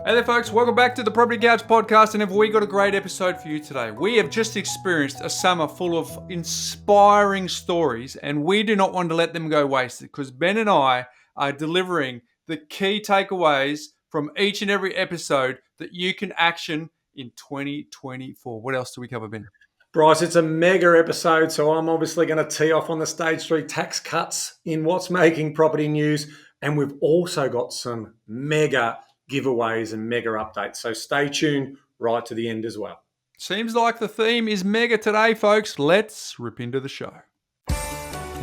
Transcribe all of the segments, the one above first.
Hey there, folks. Welcome back to the Property Couch podcast, and have we got a great episode for you today. We have just experienced a summer full of inspiring stories, and we do not want to let them go wasted because Ben and I are delivering the key takeaways from each and every episode that you can action in 2024. What else do we cover, Ben? Bryce, it's a mega episode, so I'm obviously going to tee off on the stage 3 tax cuts in what's making property news, and we've also got some mega giveaways and mega updates. So stay tuned right to the end as well. Seems like the theme is mega today, folks. Let's rip into the show.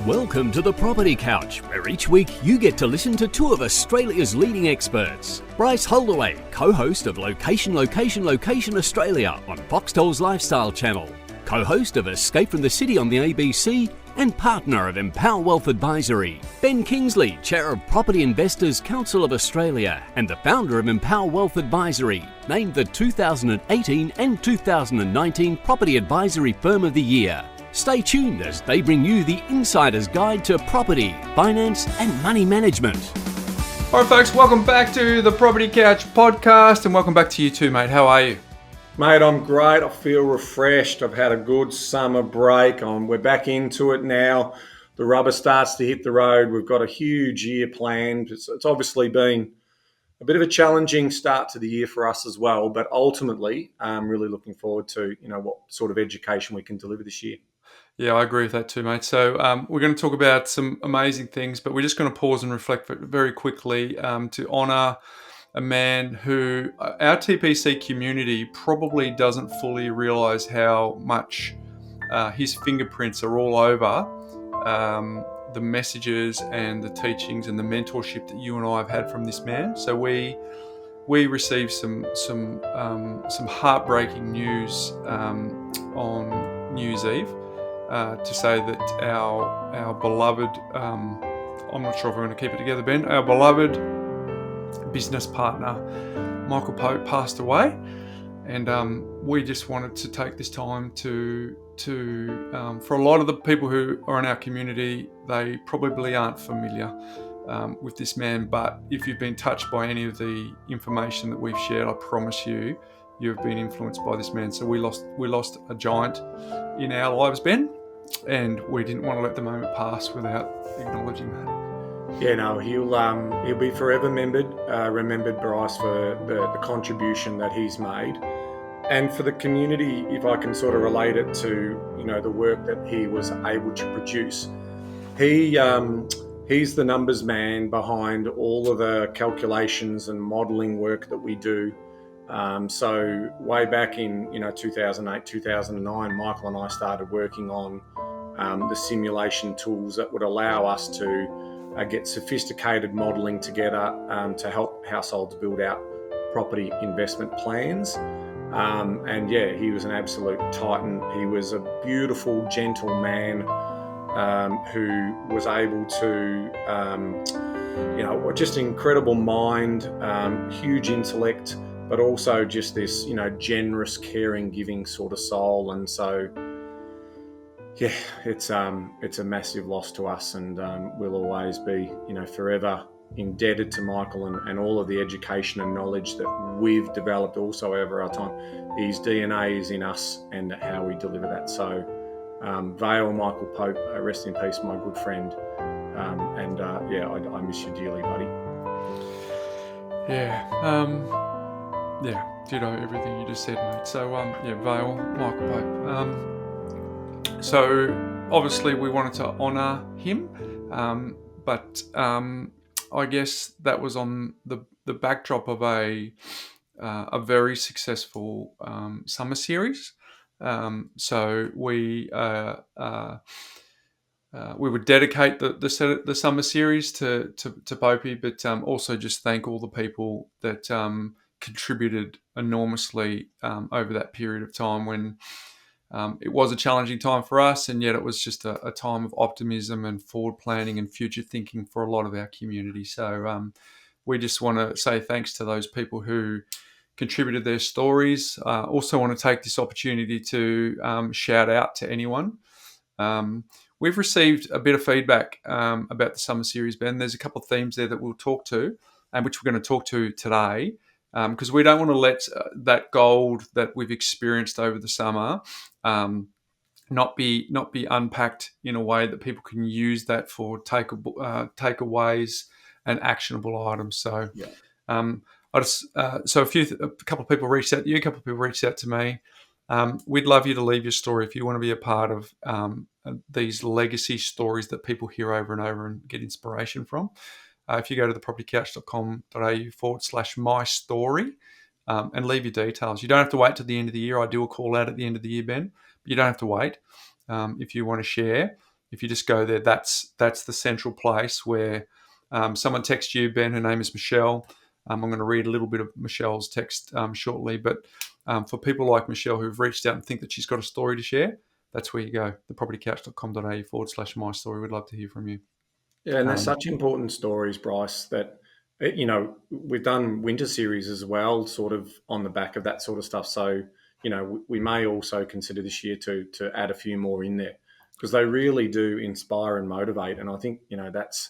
Welcome to the Property Couch, where each week you get to listen to two of Australia's leading experts. Bryce Holdaway, co-host of Location Australia on Foxtel's Lifestyle channel, co-host of Escape from the City on the ABC, and partner of Empower Wealth Advisory. Ben Kingsley, chair of Property Investors Council of Australia and the founder of Empower Wealth Advisory, named the 2018 and 2019 Property Advisory Firm of the Year. Stay tuned as they bring you the insider's guide to property, finance and money management. All right, folks, welcome back to the Property Couch podcast, and welcome back to you too, mate. How are you? Mate, I'm great. I feel refreshed. I've had a good summer break. We're back into it now. The rubber starts to hit the road. We've got a huge year planned. It's obviously been a bit of a challenging start to the year for us as well, but ultimately, I'm really looking forward to what sort of education we can deliver this year. Yeah, I agree with that too, mate. So we're going to talk about some amazing things, but we're just going to pause and reflect very quickly to honour a man who our TPC community probably doesn't fully realise how much his fingerprints are all over the messages and the teachings and the mentorship that you and I have had from this man. So we received some heartbreaking news on New Year's Eve. To say that our beloved, I'm not sure if we're going to keep it together, Ben, our beloved business partner, Michael Pope, passed away. And we just wanted to take this time to for a lot of the people who are in our community, they probably aren't familiar with this man. But if you've been touched by any of the information that we've shared, I promise you, you've been influenced by this man. So we lost a giant in our lives, Ben, and we didn't want to let the moment pass without acknowledging that. Yeah, no, he'll be forever remembered, Bryce, for the contribution that he's made, and for the community. If I can sort of relate it to the work that he was able to produce, he's the numbers man behind all of the calculations and modelling work that we do. So way back in 2008, 2009, Michael and I started working on the simulation tools that would allow us to get sophisticated modelling together to help households build out property investment plans. And yeah, he was an absolute titan. He was a beautiful, gentle man who was able to, just an incredible mind, huge intellect, but also just this, generous, caring, giving sort of soul. And so, yeah, it's a massive loss to us, and we'll always be, forever indebted to Michael and all of the education and knowledge that we've developed also over our time. His DNA is in us and how we deliver that. So, Vale, Michael Pope, rest in peace, my good friend. I miss you dearly, buddy. Yeah, ditto everything you just said, mate. So, Vale, Michael Pope. So, obviously, we wanted to honour him, but I guess that was on the backdrop of a very successful summer series. So we would dedicate the summer series to Popey, but also just thank all the people that contributed enormously over that period of time when it was a challenging time for us, and yet it was just a time of optimism and forward planning and future thinking for a lot of our community. So we just want to say thanks to those people who contributed their stories. Also want to take this opportunity to shout out to anyone. We've received a bit of feedback about the summer series, Ben. There's a couple of themes there that we'll talk to, and which we're going to talk to today. because we don't want to let that gold that we've experienced over the summer not be unpacked in a way that people can use that for takeaways and actionable items. So, Yeah. I just so a couple of people reached out to you, a couple of people reached out to me. We'd love you to leave your story if you want to be a part of these legacy stories that people hear over and over and get inspiration from. If you go to thepropertycouch.com.au/my story and leave your details. You don't have to wait till the end of the year. I do a call out at the end of the year, Ben, but you don't have to wait. If you want to share, if you just go there, that's the central place where someone texts you, Ben. Her name is Michelle. I'm going to read a little bit of Michelle's text shortly, but for people like Michelle who've reached out and think that she's got a story to share, that's where you go, thepropertycouch.com.au/my story. We'd love to hear from you. Yeah, and they're such important stories, Bryce, that, we've done winter series as well, sort of on the back of that sort of stuff. So, we may also consider this year to add a few more in there, because they really do inspire and motivate. And I think, that's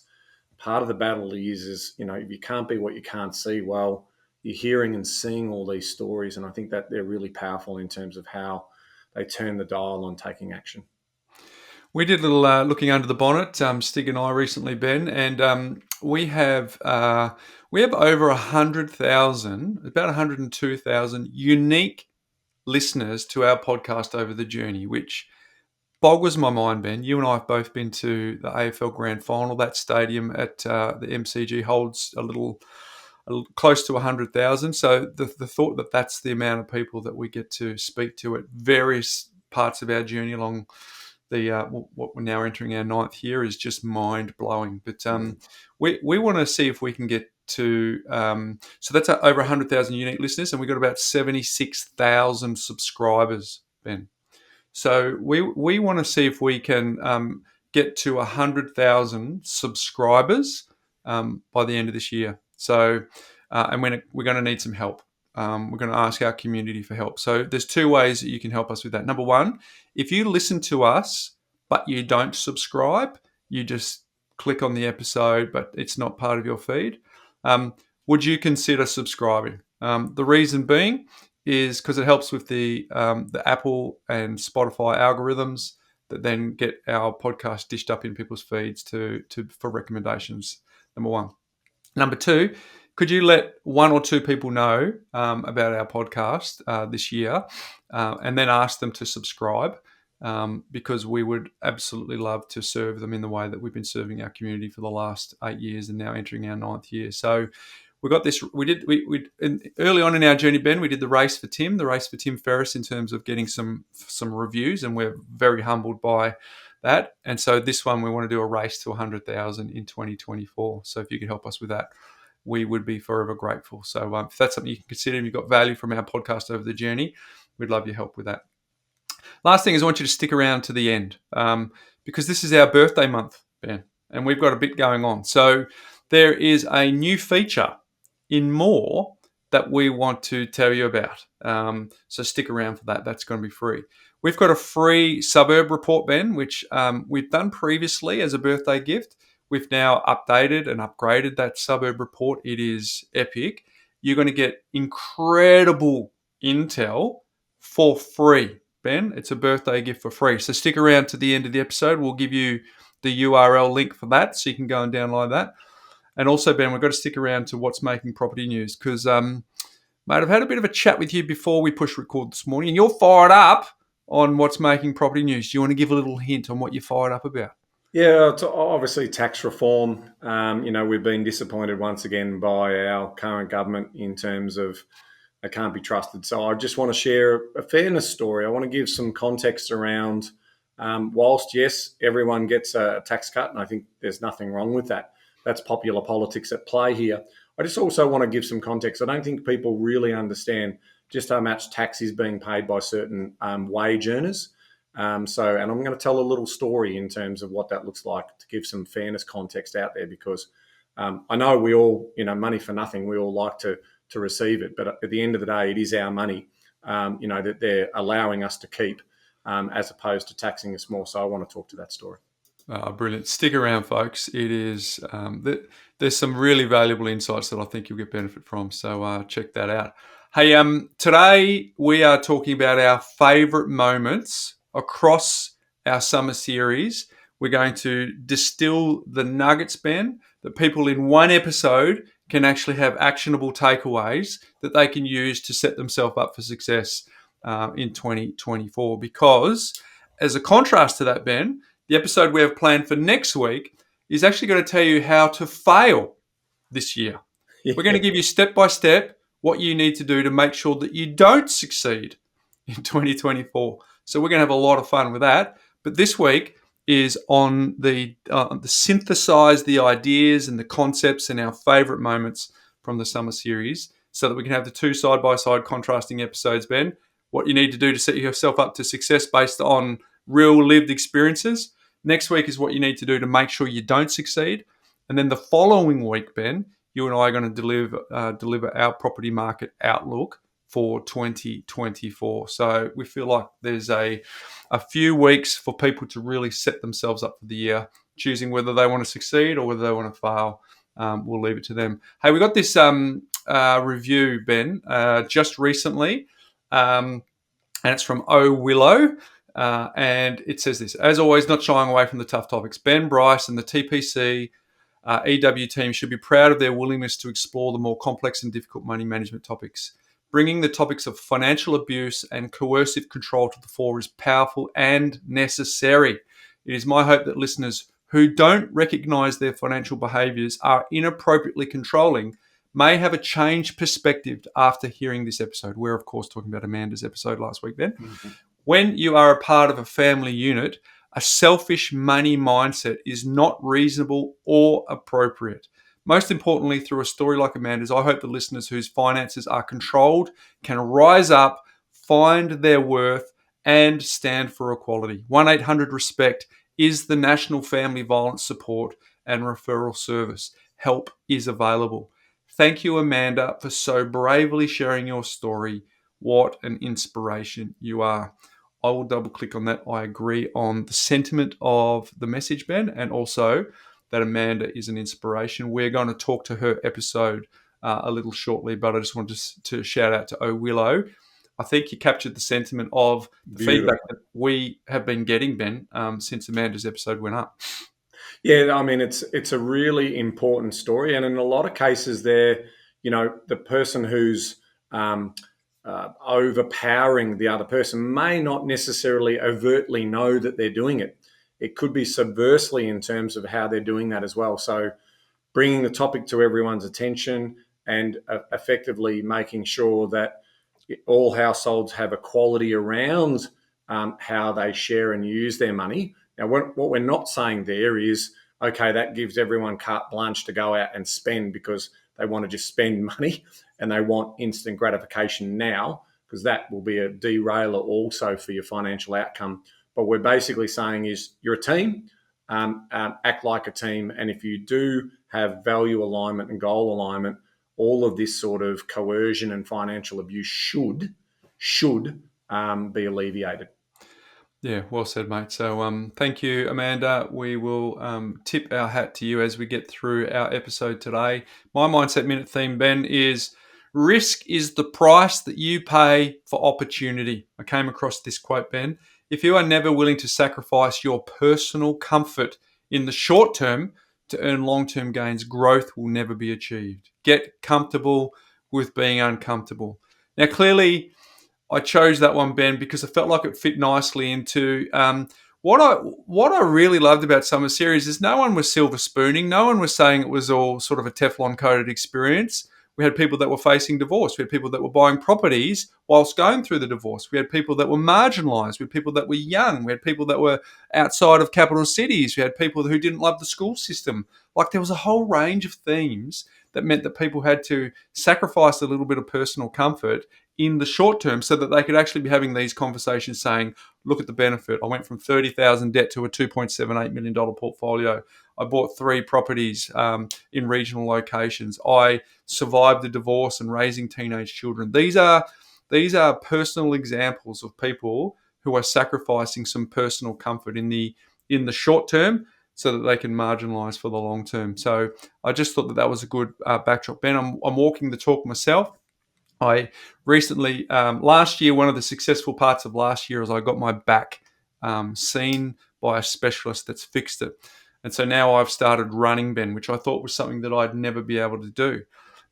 part of the battle is, if you can't be what you can't see, well, you're hearing and seeing all these stories. And I think that they're really powerful in terms of how they turn the dial on taking action. We did a little looking under the bonnet, Stig and I recently, Ben, and we have over 100,000, about 102,000 unique listeners to our podcast over the journey, which boggles my mind, Ben. You and I have both been to the AFL Grand Final. That stadium at the MCG holds a little close to 100,000. So the thought that that's the amount of people that we get to speak to at various parts of our journey along the what we're now entering our 9th year is just mind blowing. But we want to see if we can get to so that's over 100,000 unique listeners, and we've got about 76,000 subscribers, Ben. So we want to see if we can get to 100,000 subscribers by the end of this year. So and we're going to need some help. We're going to ask our community for help. So there's 2 ways that you can help us with that. Number one, if you listen to us but you don't subscribe, you just click on the episode, but it's not part of your feed. Would you consider subscribing? The reason being is because it helps with the Apple and Spotify algorithms that then get our podcast dished up in people's feeds for recommendations. Number one. Number two, could you let 1 or 2 people know about our podcast this year and then ask them to subscribe because we would absolutely love to serve them in the way that we've been serving our community for the last 8 years and now entering our 9th year. So we got this. Early on in our journey, Ben, we did the race for Tim Ferriss in terms of getting some reviews, and we're very humbled by that. And so this one, we want to do a race to 100,000 in 2024. So if you could help us with that, we would be forever grateful. So if that's something you can consider and you've got value from our podcast over the journey, we'd love your help with that. Last thing is I want you to stick around to the end because this is our birthday month, Ben, and we've got a bit going on. So there is a new feature in More that we want to tell you about. So stick around for that. That's going to be free. We've got a free suburb report, Ben, which we've done previously as a birthday gift. We've now updated and upgraded that suburb report. It is epic. You're going to get incredible intel for free, Ben. It's a birthday gift for free. So stick around to the end of the episode. We'll give you the URL link for that so you can go and download that. And also, Ben, we've got to stick around to what's making property news because, mate, I've had a bit of a chat with you before we push record this morning, and you're fired up on what's making property news. Do you want to give a little hint on what you're fired up about? Yeah, it's obviously tax reform. We've been disappointed once again by our current government in terms of they can't be trusted. So I just want to share a fairness story. I want to give some context around whilst, yes, everyone gets a tax cut, and I think there's nothing wrong with that. That's popular politics at play here. I just also want to give some context. I don't think people really understand just how much tax is being paid by certain wage earners. And I'm going to tell a little story in terms of what that looks like to give some fairness context out there, because I know we all, money for nothing, we all like to receive it. But at the end of the day, it is our money, that they're allowing us to keep as opposed to taxing us more. So I want to talk to that story. Brilliant. Stick around, folks. It is There's some really valuable insights that I think you'll get benefit from. So check that out. Hey, today we are talking about our favourite moments across our summer series. We're going to distill the nuggets, Ben, that people in one episode can actually have actionable takeaways that they can use to set themselves up for success in 2024. Because as a contrast to that, Ben, the episode we have planned for next week is actually going to tell you how to fail this year. Yeah. We're going to give you step by step what you need to do to make sure that you don't succeed in 2024. So we're going to have a lot of fun with that. But this week is on the synthesize the ideas and the concepts and our favorite moments from the summer series, so that we can have the two side by side contrasting episodes. Ben, what you need to do to set yourself up to success based on real lived experiences. Next week is what you need to do to make sure you don't succeed. And then the following week, Ben, you and I are going to deliver our property market outlook for 2024. So we feel like there's a few weeks for people to really set themselves up for the year, choosing whether they want to succeed or whether they want to fail. We'll leave it to them. Hey, we got this review, Ben, just recently, and it's from O Willow. And it says this: as always, not shying away from the tough topics. Ben, Bryce, and the TPC EW team should be proud of their willingness to explore the more complex and difficult money management topics. Bringing the topics of financial abuse and coercive control to the fore is powerful and necessary. It is my hope that listeners who don't recognise their financial behaviours are inappropriately controlling may have a changed perspective after hearing this episode. We're, of course, talking about Amanda's episode last week, Ben. Mm-hmm. When you are a part of a family unit, a selfish money mindset is not reasonable or appropriate. Most importantly, through a story like Amanda's, I hope the listeners whose finances are controlled can rise up, find their worth, and stand for equality. 1-800-RESPECT is the National Family Violence Support and Referral Service. Help is available. Thank you, Amanda, for so bravely sharing your story. What an inspiration you are. I will double click on that. I agree on the sentiment of the message, Ben, and also that Amanda is an inspiration. We're going to talk to her episode a little shortly, but I just wanted to shout out to O Willow. I think you captured the sentiment of the feedback that we have been getting, Ben, since Amanda's episode went up. Yeah, I mean, it's a really important story. And in a lot of cases there, the person who's overpowering the other person may not necessarily overtly know that they're doing it. It could be subversely in terms of how they're doing that as well. So bringing the topic to everyone's attention and effectively making sure that all households have equality around how they share and use their money. Now, what we're not saying there is, okay, that gives everyone carte blanche to go out and spend because they want to just spend money and they want instant gratification now, because that will be a derailer also for your financial outcome. But we're basically saying is you're a team, act like a team. And if you do have value alignment and goal alignment, all of this sort of coercion and financial abuse should be alleviated. Yeah, well said, mate. So thank you, Amanda. We will tip our hat to you as we get through our episode today. My Mindset Minute theme, Ben, is risk is the price that you pay for opportunity. I came across this quote, Ben. If you are never willing to sacrifice your personal comfort in the short term to earn long-term gains, growth will never be achieved. Get comfortable with being uncomfortable. Now, clearly, I chose that one, Ben, because I felt like it fit nicely into what I really loved about Summer Series is no one was silver spooning. No one was saying it was all sort of a Teflon coated experience. We had people that were facing divorce. We had people that were buying properties whilst going through the divorce. We had people that were marginalised. We had people that were young. We had people that were outside of capital cities. We had people who didn't love the school system. Like there was a whole range of themes that meant that people had to sacrifice a little bit of personal comfort in the short term so that they could actually be having these conversations saying, look at the benefit. I went from $30,000 debt to a $2.78 million portfolio. I bought 3 properties in regional locations. I survived the divorce and raising teenage children. These are personal examples of people who are sacrificing some personal comfort in the short term so that they can marginalise for the long term. So I just thought that was a good backdrop. Ben, I'm walking the talk myself. I recently, last year, one of the successful parts of last year is I got my back seen by a specialist that's fixed it. And so now I've started running, Ben, which I thought was something that I'd never be able to do.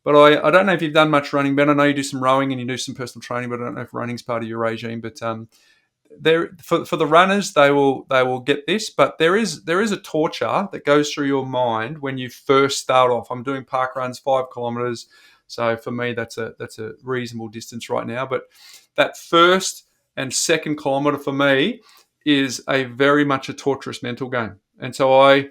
But I don't know if you've done much running, Ben. I know you do some rowing and you do some personal training, but I don't know if running's part of your regime. But there, for the runners, they will get this. But there is a torture that goes through your mind when you first start off. I'm doing park runs, 5 kilometres. So for me, that's a reasonable distance right now. But that first and second kilometre for me is a very much a torturous mental game. And so I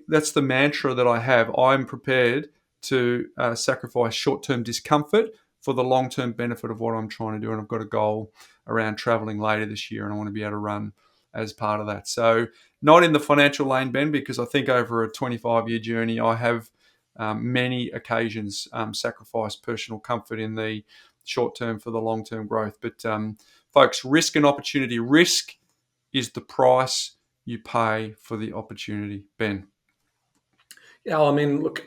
that's the mantra that I have. I'm prepared to sacrifice short-term discomfort for the long-term benefit of what I'm trying to do. And I've got a goal around traveling later this year, and I want to be able to run as part of that. So not in the financial lane, Ben, because I think over a 25-year journey, I have many occasions sacrificed personal comfort in the short term for the long term growth. But folks, risk and opportunity. Risk is the price you pay for the opportunity. Ben. Yeah, I mean, look,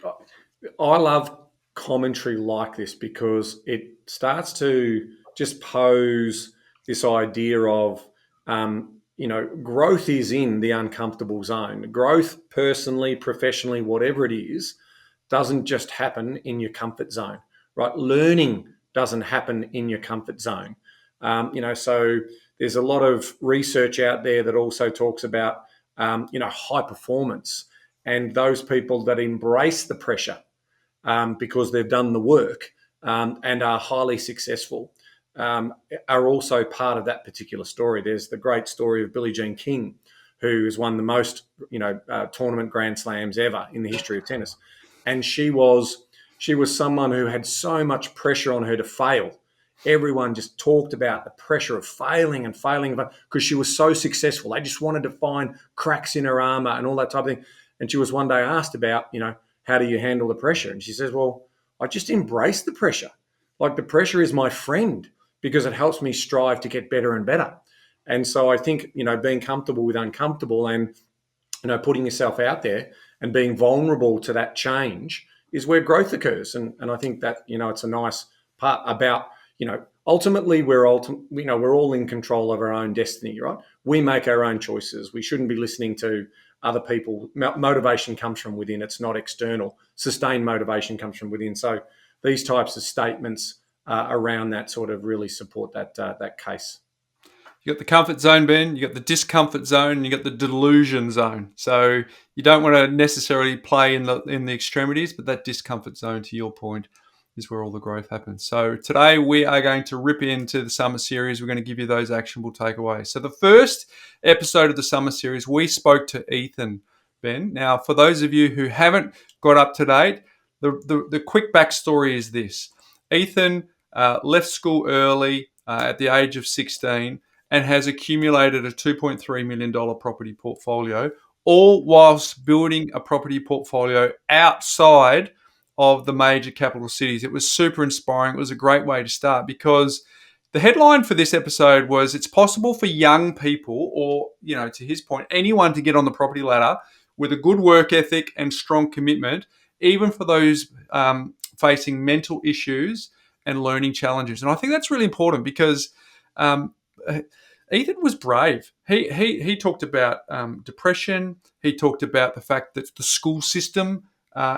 I love commentary like this because it starts to just pose this idea of, growth is in the uncomfortable zone. Growth, personally, professionally, whatever it is, doesn't just happen in your comfort zone, right? Learning doesn't happen in your comfort zone. So there's a lot of research out there that also talks about, high performance and those people that embrace the pressure because they've done the work and are highly successful are also part of that particular story. There's the great story of Billie Jean King, who has won the most, tournament Grand Slams ever in the history of tennis. And she was someone who had so much pressure on her to fail. Everyone just talked about the pressure of failing because she was so successful. They just wanted to find cracks in her armor and all that type of thing. And she was one day asked about, how do you handle the pressure? And she says, well, I just embrace the pressure. Like the pressure is my friend because it helps me strive to get better and better. And so I think, being comfortable with uncomfortable and, putting yourself out there and being vulnerable to that change is where growth occurs. And I think that, it's a nice part about, ultimately we're all in control of our own destiny, right? We make our own choices. We shouldn't be listening to other people. Motivation comes from within. It's not external. Sustained motivation comes from within. So these types of statements around that sort of really support that case. You got the comfort zone, Ben. You got the discomfort zone, and you got the delusion zone. So you don't want to necessarily play in the extremities, but that discomfort zone, to your point, is where all the growth happens. So today we are going to rip into the summer series. We're going to give you those actionable takeaways. So the first episode of the summer series, we spoke to Ethan, Ben. Now, for those of you who haven't got up to date, the quick backstory is this. Ethan left school early at the age of 16 and has accumulated a $2.3 million property portfolio, all whilst building a property portfolio outside of the major capital cities. It was super inspiring. It was a great way to start because the headline for this episode was it's possible for young people or, to his point, anyone to get on the property ladder with a good work ethic and strong commitment, even for those facing mental issues and learning challenges. And I think that's really important because Ethan was brave. He talked about depression. He talked about the fact that the school system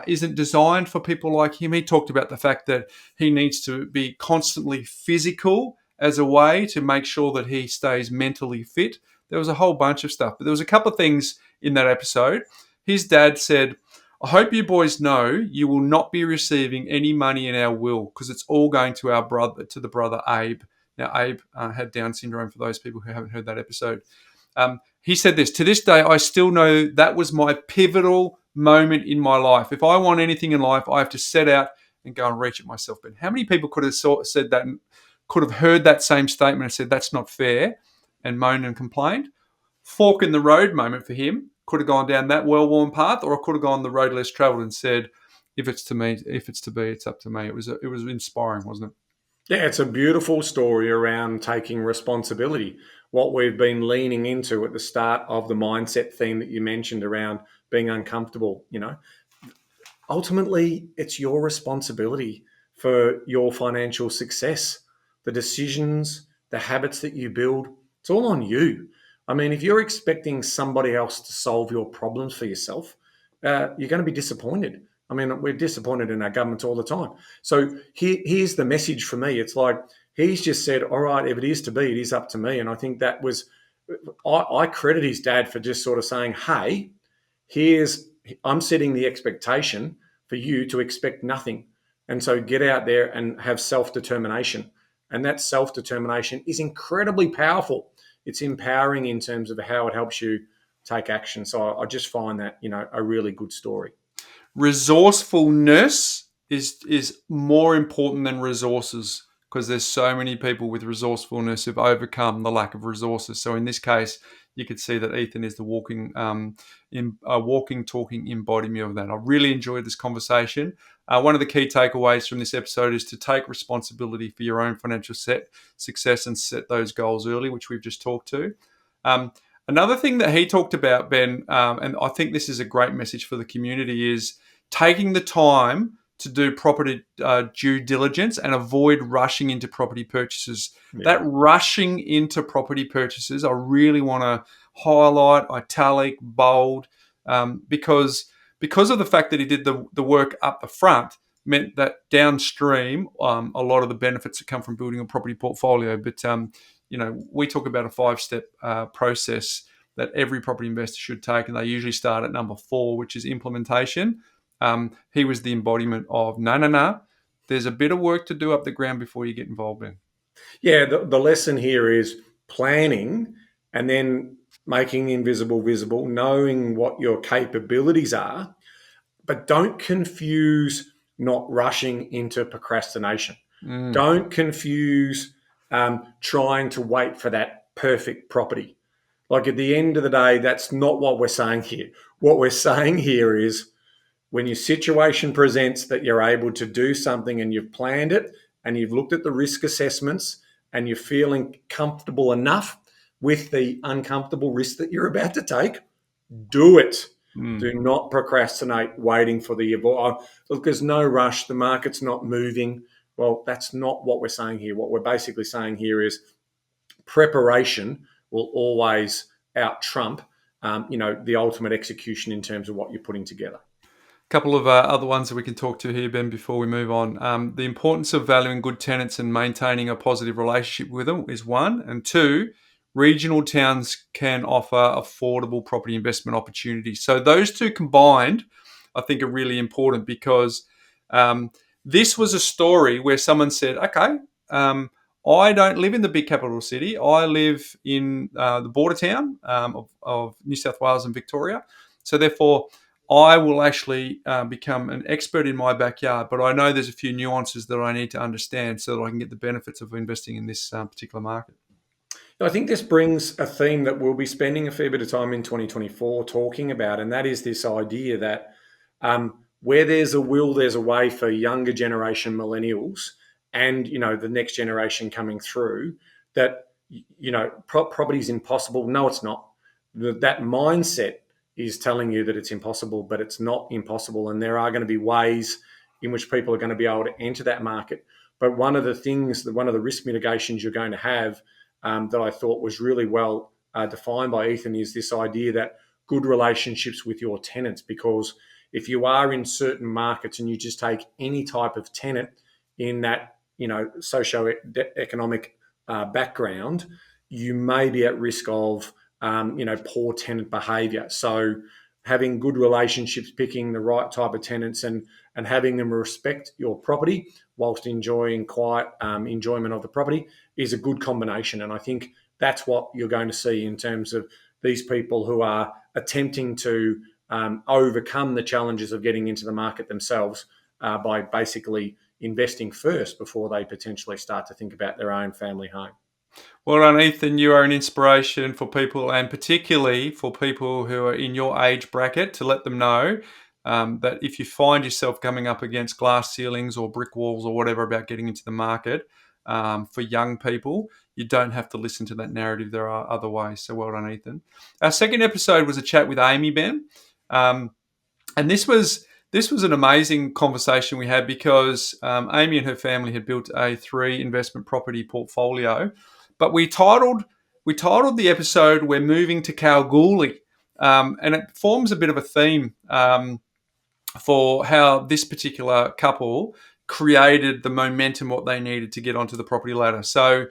isn't designed for people like him. He talked about the fact that he needs to be constantly physical as a way to make sure that he stays mentally fit. There was a whole bunch of stuff, but there was a couple of things in that episode. His dad said, I hope you boys know you will not be receiving any money in our will because it's all going to the brother Abe. Now, Abe had Down syndrome, for those people who haven't heard that episode. He said this, to this day, I still know that was my pivotal moment in my life. If I want anything in life, I have to set out and go and reach it myself. But how many people could have said that and could have heard that same statement and said, that's not fair, and moaned and complained? Fork in the road moment for him. Could have gone down that well-worn path, or I could have gone the road less traveled and said, if it's to be, it's up to me. It was inspiring, wasn't it? Yeah, it's a beautiful story around taking responsibility. What we've been leaning into at the start of the mindset theme that you mentioned around being uncomfortable, ultimately it's your responsibility for your financial success. The decisions, the habits that you build, it's all on you. I mean, if you're expecting somebody else to solve your problems for yourself, you're going to be disappointed. I mean, we're disappointed in our governments all the time. So here's the message for me. It's like he's just said, all right, if it is to be, it is up to me. And I think that was, I credit his dad for just sort of saying, hey, here's I'm setting the expectation for you to expect nothing. And so get out there and have self-determination. And that self-determination is incredibly powerful. It's empowering in terms of how it helps you take action. So I just find that, a really good story. Resourcefulness is more important than resources, because there's so many people with resourcefulness who've overcome the lack of resources. So in this case, you could see that Ethan is the walking, talking embodiment of that. I really enjoyed this conversation. One of the key takeaways from this episode is to take responsibility for your own financial success and set those goals early, which we've just talked to. Another thing that he talked about, Ben, and I think this is a great message for the community, is taking the time to do property due diligence and avoid rushing into property purchases. Yeah. That rushing into property purchases, I really want to highlight, italic, bold, because of the fact that he did the work up the front, meant that downstream, a lot of the benefits that come from building a property portfolio. But we talk about a 5-step process that every property investor should take, and they usually start at number 4, which is implementation. He was the embodiment of no. There's a bit of work to do up the ground before you get involved in. Yeah, the lesson here is planning and then making the invisible visible, knowing what your capabilities are, but don't confuse not rushing into procrastination. Don't confuse trying to wait for that perfect property. Like at the end of the day, that's not what we're saying here. What we're saying here is when your situation presents that you're able to do something and you've planned it and you've looked at the risk assessments and you're feeling comfortable enough with the uncomfortable risk that you're about to take, do it. Do not procrastinate waiting for the look, there's no rush. The market's not moving. Well, that's not what we're saying here. What we're basically saying here is preparation will always out trump, the ultimate execution in terms of what you're putting together. Couple of other ones that we can talk to here, Ben, before we move on. The importance of valuing good tenants and maintaining a positive relationship with them is 1. And 2, regional towns can offer affordable property investment opportunities. So those 2 combined, I think, are really important, because this was a story where someone said, okay, I don't live in the big capital city. I live in the border town of New South Wales and Victoria. So therefore, I will actually become an expert in my backyard, but I know there's a few nuances that I need to understand so that I can get the benefits of investing in this particular market. I think this brings a theme that we'll be spending a fair bit of time in 2024 talking about, and that is this idea that where there's a will, there's a way for younger generation millennials and, the next generation coming through, that, property is impossible. No, it's not. That mindset is telling you that it's impossible, but it's not impossible. And there are going to be ways in which people are going to be able to enter that market. But one of the risk mitigations you're going to have that I thought was really well defined by Ethan is this idea that good relationships with your tenants, because if you are in certain markets and you just take any type of tenant in that, socio-economic background, you may be at risk of poor tenant behaviour. So having good relationships, picking the right type of tenants and having them respect your property whilst enjoying quiet enjoyment of the property is a good combination. And I think that's what you're going to see in terms of these people who are attempting to overcome the challenges of getting into the market themselves by basically investing first before they potentially start to think about their own family home. Well done, Ethan. You are an inspiration for people, and particularly for people who are in your age bracket, to let them know that if you find yourself coming up against glass ceilings or brick walls or whatever about getting into the market, for young people. You don't have to listen to that narrative. There are other ways. So well done, Ethan. Our second episode was a chat with Amy, Ben. And this was an amazing conversation we had because Amy and her family had built a 3 investment property portfolio, but we titled the episode "We're Moving to Kalgoorlie," and it forms a bit of a theme for how this particular couple created the momentum what they needed to get onto the property ladder. So,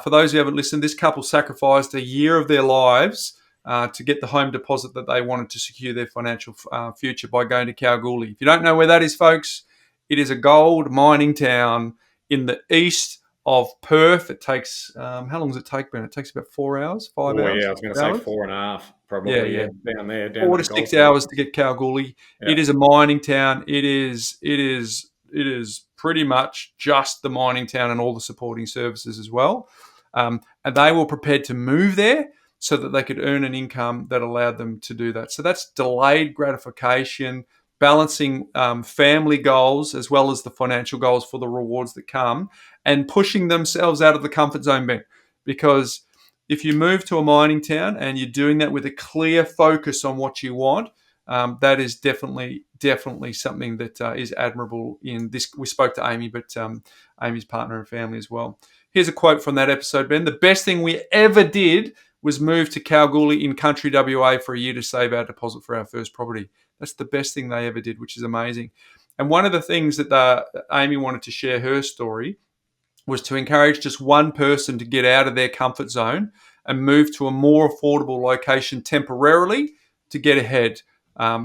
for those who haven't listened, this couple sacrificed a year of their lives to get the home deposit that they wanted to secure their financial future by going to Kalgoorlie. If you don't know where that is, folks, it is a gold mining town in the east of Perth. It takes, how long does it take, Ben? It takes about 4 hours, 5 Oh, hours? yeah, I was going to say 4.5, probably. Yeah. Down there, down 4 the to Gold 6 Coast. hours to get Kalgoorlie. Yeah. It is a mining town. It is pretty much just the mining town and all the supporting services as well. And they were prepared to move there so that they could earn an income that allowed them to do that. So that's delayed gratification, balancing family goals as well as the financial goals for the rewards that come, and pushing themselves out of the comfort zone, Ben, because if you move to a mining town and you're doing that with a clear focus on what you want, that is definitely something that is admirable in this. We spoke to Amy, but Amy's partner and family as well. Here's a quote from that episode, Ben. The best thing we ever did was move to Kalgoorlie in country WA for a year to save our deposit for our first property. That's the best thing they ever did, which is amazing. And one of the things that Amy wanted to share her story was to encourage just one person to get out of their comfort zone and move to a more affordable location temporarily to get ahead.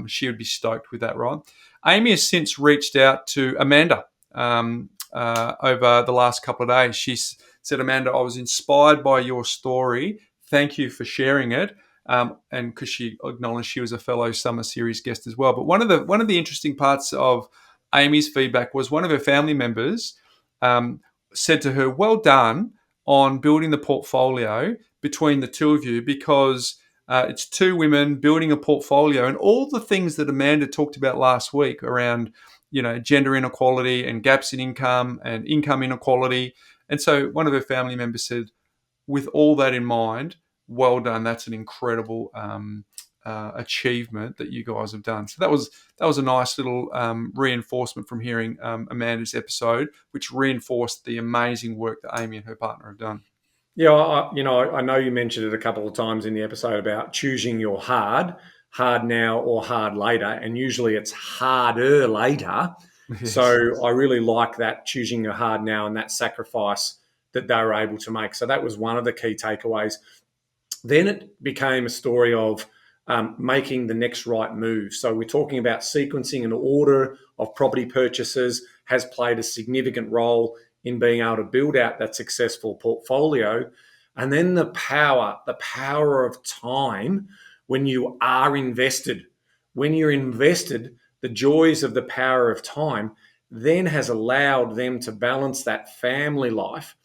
She would be stoked with that, right? Amy has since reached out to Amanda over the last couple of days. She said, Amanda, I was inspired by your story. Thank you for sharing it. And because she acknowledged she was a fellow Summer Series guest as well. But one of the interesting parts of Amy's feedback was one of her family members said to her, well done on building the portfolio between the two of you, because it's 2 women building a portfolio, and all the things that Amanda talked about last week around, gender inequality and gaps in income and income inequality. And so one of her family members said, with all that in mind, well done. That's an incredible achievement that you guys have done. So that was a nice little reinforcement from hearing Amanda's episode, which reinforced the amazing work that Amy and her partner have done. Yeah, I know you mentioned it a couple of times in the episode about choosing your hard now or hard later, and usually it's harder later. Yes. So I really like that, choosing your hard now and that sacrifice that they were able to make. So that was one of the key takeaways. Then it became a story of making the next right move. So we're talking about sequencing and order of property purchases has played a significant role in being able to build out that successful portfolio. And then the power of time when you are invested. When you're invested, the joys of the power of time then has allowed them to balance that family life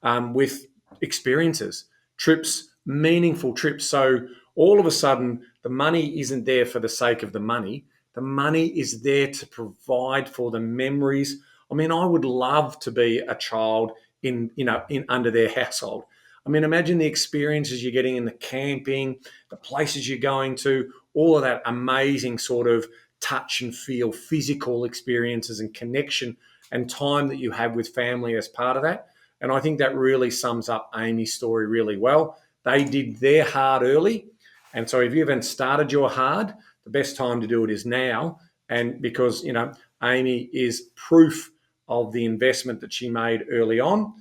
with experiences, trips, meaningful trips. So all of a sudden, the money isn't there for the sake of the money. The money is there to provide for the memories. I mean, I would love to be a child in under their household. I mean, imagine the experiences you're getting in the camping, the places you're going to, all of that amazing sort of touch and feel, physical experiences and connection and time that you have with family as part of that. And I think that really sums up Amy's story really well. They did their hard early. And so if you haven't started your hard, the best time to do it is now. And because, Amy is proof of the investment that she made early on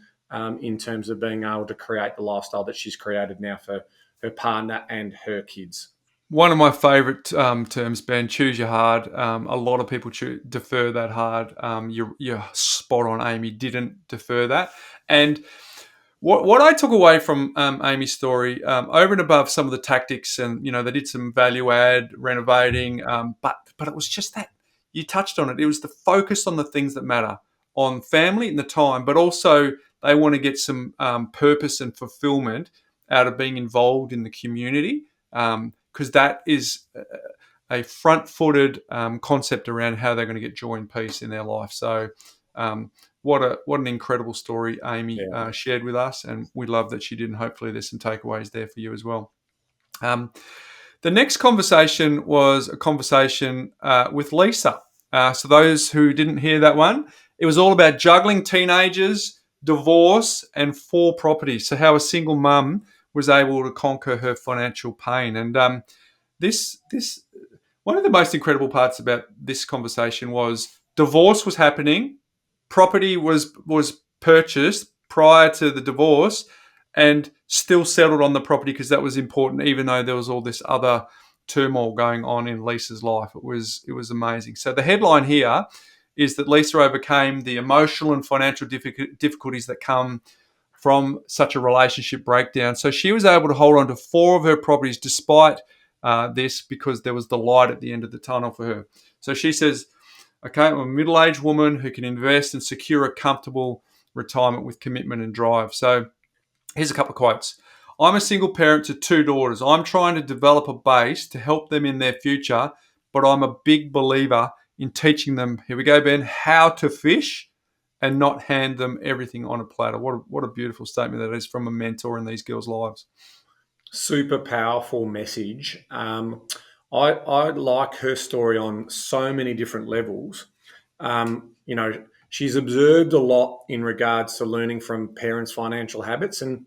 in terms of being able to create the lifestyle that she's created now for her partner and her kids. One of my favourite terms, Ben, choose your hard. A lot of people defer that hard. You're spot on, Amy didn't defer that. And what I took away from Amy's story, over and above some of the tactics, and they did some value add renovating, but it was just that you touched on it. It was the focus on the things that matter, on family and the time, but also they want to get some purpose and fulfillment out of being involved in the community, because that is a front-footed concept around how they're going to get joy and peace in their life. So What an incredible story Amy Yeah. shared with us, and we love that she did. And hopefully, there's some takeaways there for you as well. The next conversation was a conversation with Leisa. So those who didn't hear that one, it was all about juggling teenagers, divorce, and 4 properties. So how a single mum was able to conquer her financial pain. And this one of the most incredible parts about this conversation was divorce was happening, property was purchased prior to the divorce, and still settled on the property because that was important, even though there was all this other turmoil going on in Lisa's life. It was amazing. So the headline here is that Lisa overcame the emotional and financial difficulties that come from such a relationship breakdown. So she was able to hold on to 4 of her properties despite this, because there was the light at the end of the tunnel for her. So she says, okay, I'm a middle-aged woman who can invest and secure a comfortable retirement with commitment and drive. So here's a couple of quotes. I'm a single parent to 2 daughters. I'm trying to develop a base to help them in their future, but I'm a big believer in teaching them, here we go, Ben, how to fish and not hand them everything on a platter. What a beautiful statement that is from a mentor in these girls' lives. Super powerful message. I like her story on so many different levels. She's observed a lot in regards to learning from parents' financial habits, and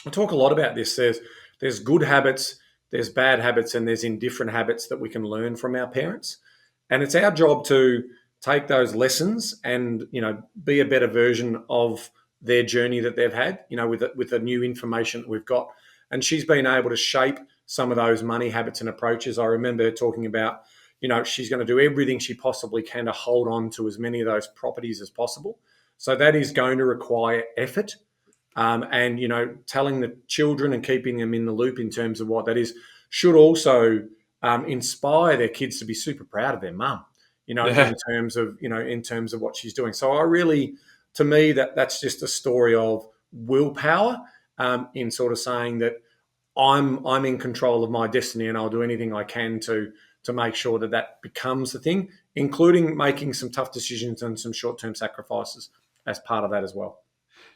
I talk a lot about this. There's good habits, there's bad habits, and there's indifferent habits that we can learn from our parents. And it's our job to take those lessons and be a better version of their journey that they've had. With the new information that we've got. And she's been able to shape some of those money habits and approaches. I remember her talking about, she's going to do everything she possibly can to hold on to as many of those properties as possible. So that is going to require effort. And telling the children and keeping them in the loop in terms of what that is should also inspire their kids to be super proud of their mum. Yeah. In terms of what she's doing. So to me, that's just a story of willpower, in sort of saying that I'm in control of my destiny and I'll do anything I can to make sure that becomes the thing, including making some tough decisions and some short-term sacrifices as part of that as well.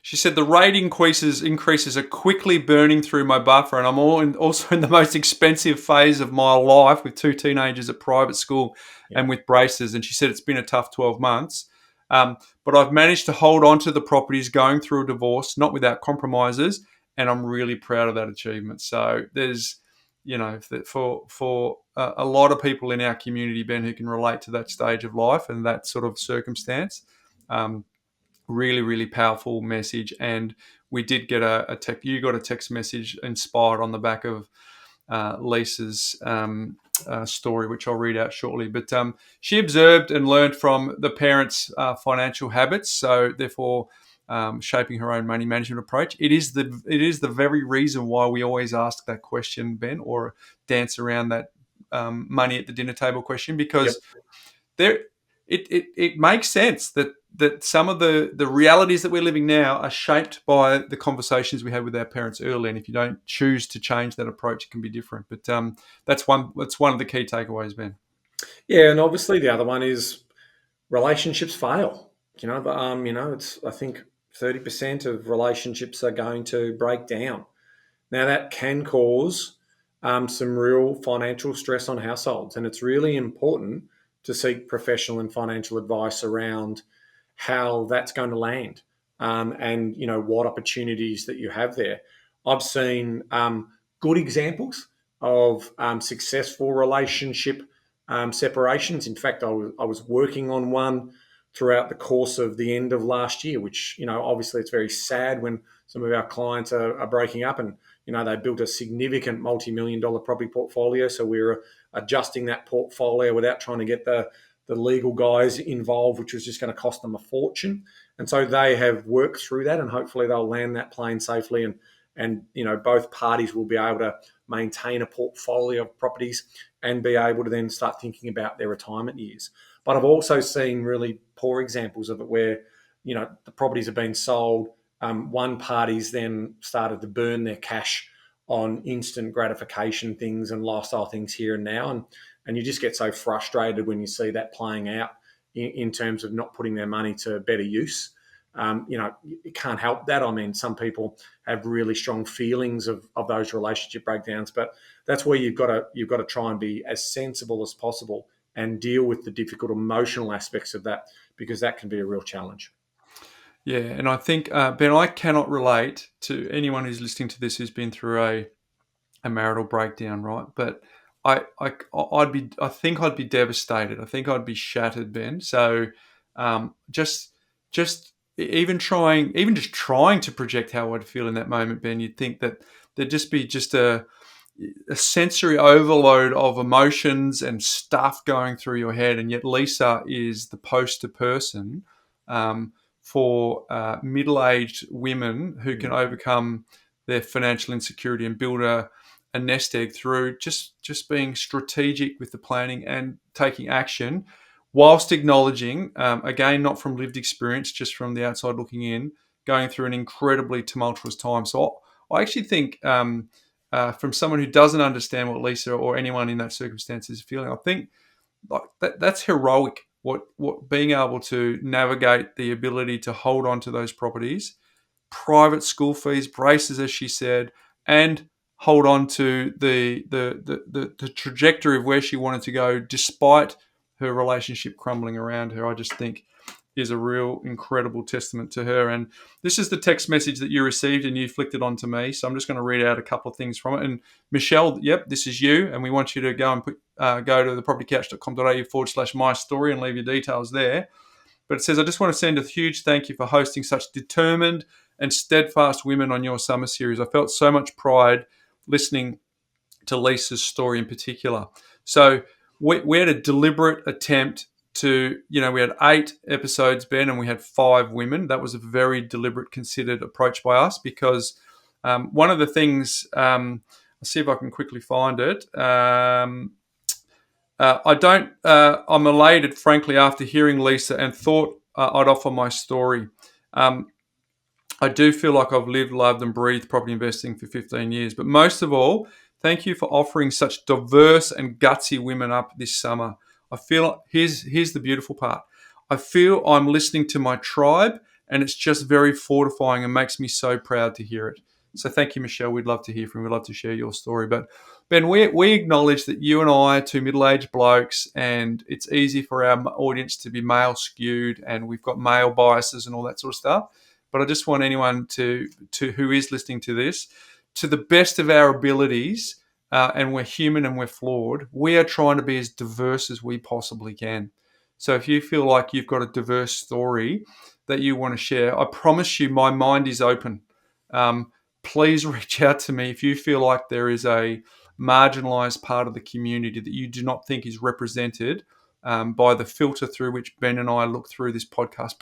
She said the rate increases are quickly burning through my buffer, and I'm also in the most expensive phase of my life with 2 teenagers at private school and with braces. And she said it's been a tough 12 months, but I've managed to hold on to the properties going through a divorce, not without compromises, and I'm really proud of that achievement. So there's, for a lot of people in our community, Ben, who can relate to that stage of life and that sort of circumstance. Really, really powerful message. And we did get you got a text message inspired on the back of Lisa's story, which I'll read out shortly. But she observed and learned from the parents' financial habits, so therefore shaping her own money management approach. It is the very reason why we always ask that question, Ben, or dance around that money at the dinner table question, because it makes sense that some of the realities that we're living now are shaped by the conversations we had with our parents early. And if you don't choose to change that approach, it can be different. But that's one of the key takeaways, Ben. Yeah, and obviously the other one is relationships fail. It's, I think, 30% of relationships are going to break down. Now that can cause some real financial stress on households, and it's really important to seek professional and financial advice around how that's going to land, and what opportunities that you have there. I've seen good examples of successful relationship separations. In fact, I was working on one throughout the course of the end of last year, which obviously it's very sad when some of our clients are breaking up, and they built a significant multi-million-dollar property portfolio. So we were adjusting that portfolio without trying to get the legal guys involved, which was just going to cost them a fortune. And so they have worked through that, and hopefully they'll land that plane safely, and both parties will be able to maintain a portfolio of properties and be able to then start thinking about their retirement years. But I've also seen really poor examples of it where the properties have been sold. One party's then started to burn their cash on instant gratification things and lifestyle things here and now. And you just get so frustrated when you see that playing out in terms of not putting their money to better use. You can't help that. I mean, some people have really strong feelings of those relationship breakdowns, but that's where you've got to try and be as sensible as possible and deal with the difficult emotional aspects of that, because that can be a real challenge. Yeah, and I think, Ben, I cannot relate to anyone who's listening to this who's been through a marital breakdown, right? But I think I'd be devastated. I think I'd be shattered, Ben. So, just even just trying to project how I'd feel in that moment, Ben, you'd think that there'd just be a sensory overload of emotions and stuff going through your head, and yet Leisa is the poster person for middle-aged women who can overcome their financial insecurity and build a nest egg through just being strategic with the planning and taking action, whilst acknowledging, again, not from lived experience, just from the outside looking in, going through an incredibly tumultuous time. So I actually think, from someone who doesn't understand what Leisa or anyone in that circumstance is feeling, I think like that's heroic. What being able to navigate the ability to hold on to those properties, private school fees, braces, as she said, and hold on to the trajectory of where she wanted to go, despite her relationship crumbling around her. I just think is a real incredible testament to her. And this is the text message that you received and you flicked it onto me. So I'm just going to read out a couple of things from it. And Michelle, yep, this is you. And we want you to go and go to thepropertycouch.com.au/my story and leave your details there. But it says, I just want to send a huge thank you for hosting such determined and steadfast women on your summer series. I felt so much pride listening to Leisa's story in particular. So we had a deliberate attempt to, we had 8 episodes, Ben, and we had 5 women. That was a very deliberate, considered approach by us, because one of the things, I'll see if I can quickly find it. I'm elated, frankly, after hearing Leisa, and thought I'd offer my story. I do feel like I've lived, loved, and breathed property investing for 15 years. But most of all, thank you for offering such diverse and gutsy women up this summer. I feel, here's the beautiful part. I feel I'm listening to my tribe, and it's just very fortifying and makes me so proud to hear it. So thank you, Michelle. We'd love to hear from you. We'd love to share your story. But Ben, we acknowledge that you and I are 2 middle-aged blokes, and it's easy for our audience to be male skewed, and we've got male biases and all that sort of stuff. But I just want anyone to who is listening to this, to the best of our abilities, and we're human and we're flawed, we are trying to be as diverse as we possibly can. So if you feel like you've got a diverse story that you want to share, I promise you my mind is open. Please reach out to me if you feel like there is a marginalised part of the community that you do not think is represented by the filter through which Ben and I look through this podcast.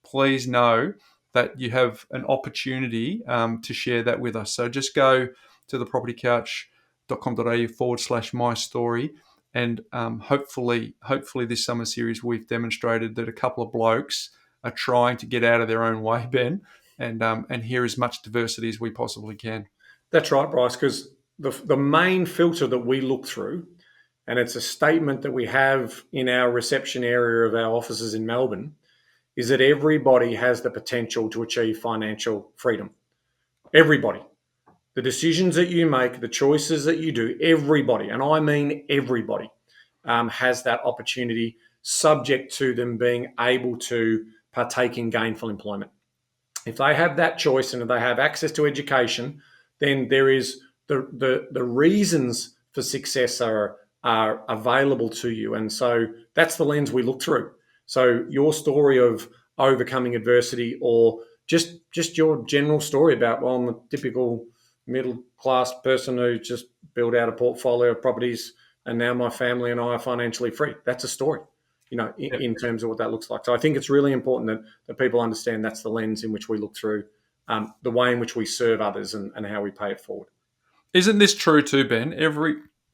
Please know that you have an opportunity to share that with us. So just go to thepropertycouch.com.au/my story. And hopefully this summer series, we've demonstrated that a couple of blokes are trying to get out of their own way, Ben, and hear as much diversity as we possibly can. That's right, Bryce, because the main filter that we look through, and it's a statement that we have in our reception area of our offices in Melbourne, is that everybody has the potential to achieve financial freedom. Everybody. The decisions that you make, the choices that you do, everybody, and I mean everybody, has that opportunity, subject to them being able to partake in gainful employment. If they have that choice and if they have access to education, then there is the reasons for success are available to you. And so that's the lens we look through. So your story of overcoming adversity, or just your general story about, well, I'm a typical middle-class person who just built out a portfolio of properties and now my family and I are financially free. That's a story, in terms of what that looks like. So I think it's really important that people understand that's the lens in which we look through, the way in which we serve others and how we pay it forward. Isn't this true too, Ben?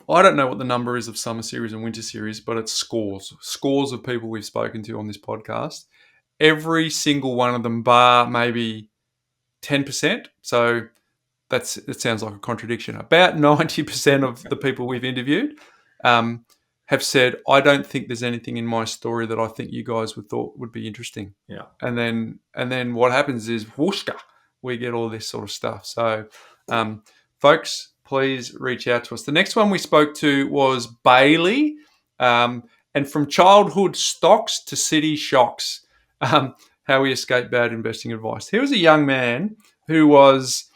I don't know what the number is of summer series and winter series, but it's scores of people we've spoken to on this podcast. Every single one of them, bar maybe 10%. So it sounds like a contradiction. About 90% of the people we've interviewed have said, I don't think there's anything in my story that I think you guys would be interesting. Yeah. And then what happens is whooshka, we get all this sort of stuff. So, folks, please reach out to us. The next one we spoke to was Bailey, and from childhood stocks to city shocks, how he escaped bad investing advice. He was a young man who was,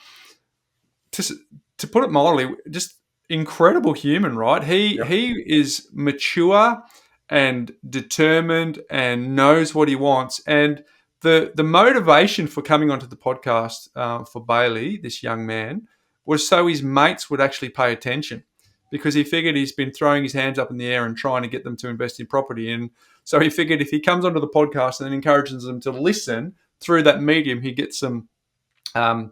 to put it mildly, just incredible human, right? He is mature and determined and knows what he wants. And the motivation for coming onto the podcast for Bailey, this young man, was so his mates would actually pay attention, because he figured he's been throwing his hands up in the air and trying to get them to invest in property. And so he figured if he comes onto the podcast and then encourages them to listen through that medium, he gets them to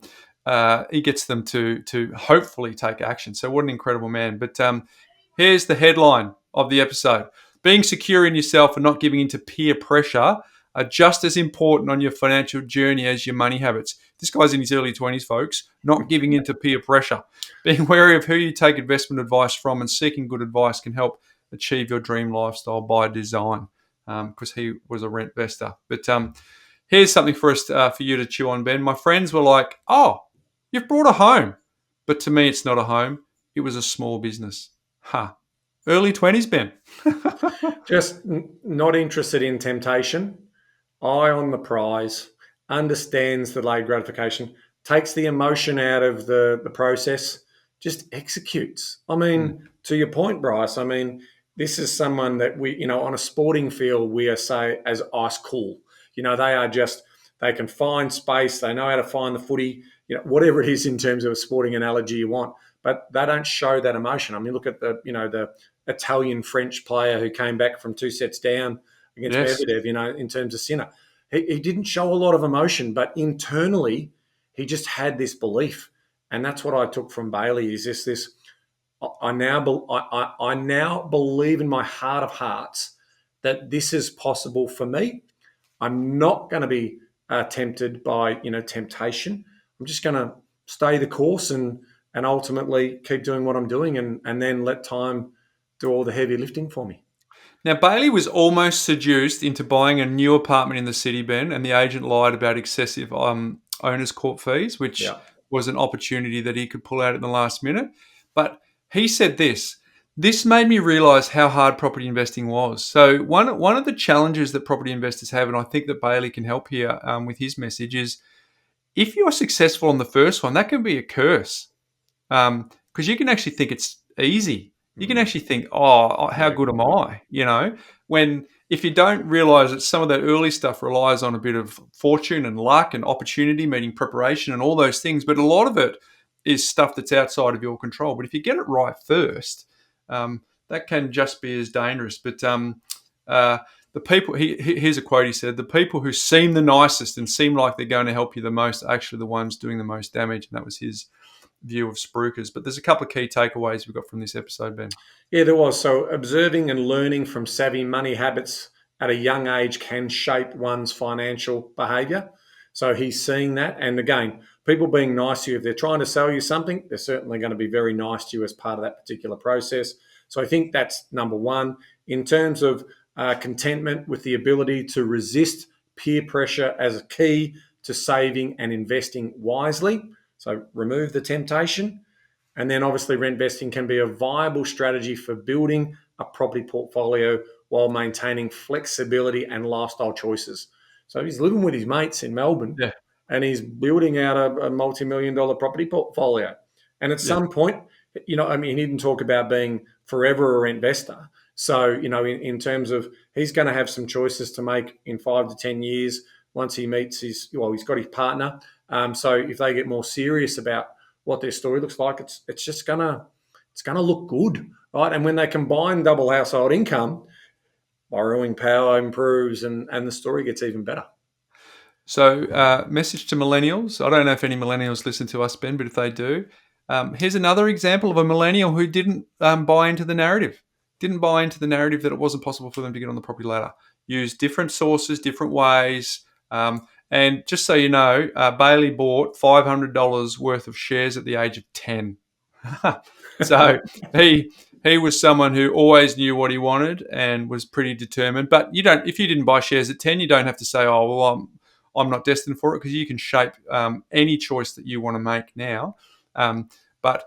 hopefully take action. So what an incredible man. But here's the headline of the episode. Being secure in yourself and not giving into peer pressure are just as important on your financial journey as your money habits. This guy's in his early 20s, folks, not giving into peer pressure. Being wary of who you take investment advice from and seeking good advice can help achieve your dream lifestyle by design, because he was a rent investor. But here's something for us for you to chew on, Ben. My friends were like, oh, you've brought a home. But to me, it's not a home. It was a small business. Early 20s, Ben. Just not interested in temptation, eye on the prize, understands delayed gratification, takes the emotion out of the process, just executes. I mean, to your point, Bryce, I mean, this is someone that we, on a sporting field, we are, say, as ice cool. They can find space, they know how to find the footy, whatever it is in terms of a sporting analogy you want, but they don't show that emotion. I mean, look at the Italian-French player who came back from 2 sets down against Medvedev, in terms of Sinner. He didn't show a lot of emotion, but internally he just had this belief. And that's what I took from Bailey, is this I now believe in my heart of hearts that this is possible for me. I'm not going to be tempted by, temptation. I'm just going to stay the course and ultimately keep doing what I'm doing and then let time do all the heavy lifting for me. Now, Bailey was almost seduced into buying a new apartment in the city, Ben, and the agent lied about excessive owner's court fees, which was an opportunity that he could pull out at the last minute. But he said this made me realise how hard property investing was. So one of the challenges that property investors have, and I think that Bailey can help here with his message, is if you're successful on the first one, that can be a curse, because you can actually think it's easy. You can actually think, oh, how good am I? When if you don't realise that some of that early stuff relies on a bit of fortune and luck and opportunity meeting preparation and all those things, but a lot of it is stuff that's outside of your control. But if you get it right first, that can just be as dangerous. But the people, here's a quote he said, the people who seem the nicest and seem like they're going to help you the most are actually the ones doing the most damage. And that was his view of spruikers. But there's a couple of key takeaways we got from this episode, Ben. Yeah, there was. So observing and learning from savvy money habits at a young age can shape one's financial behaviour. So he's seeing that. And again, people being nice to you, if they're trying to sell you something, they're certainly going to be very nice to you as part of that particular process. So I think that's number one. In terms of contentment with the ability to resist peer pressure as a key to saving and investing wisely. So remove the temptation. And then obviously rent investing can be a viable strategy for building a property portfolio while maintaining flexibility and lifestyle choices. So he's living with his mates in Melbourne and he's building out a multi-million-dollar property portfolio. And at some point, he didn't talk about being forever a rent investor. So, in terms of he's going to have some choices to make in 5 to 10 years once he meets he's got his partner. So if they get more serious about what their story looks like, it's just gonna look good, right? And when they combine double household income, borrowing power improves and the story gets even better. So message to millennials. I don't know if any millennials listen to us, Ben, but if they do, here's another example of a millennial who didn't buy into the narrative. Didn't buy into the narrative that it wasn't possible for them to get on the property ladder. Use different sources, different ways. And just so you know, Bailey bought $500 worth of shares at the age of 10. So he He was someone who always knew what he wanted and was pretty determined. But if you didn't buy shares at 10, you don't have to say, "Oh, well, I'm not destined for it," because you can shape any choice that you want to make now. But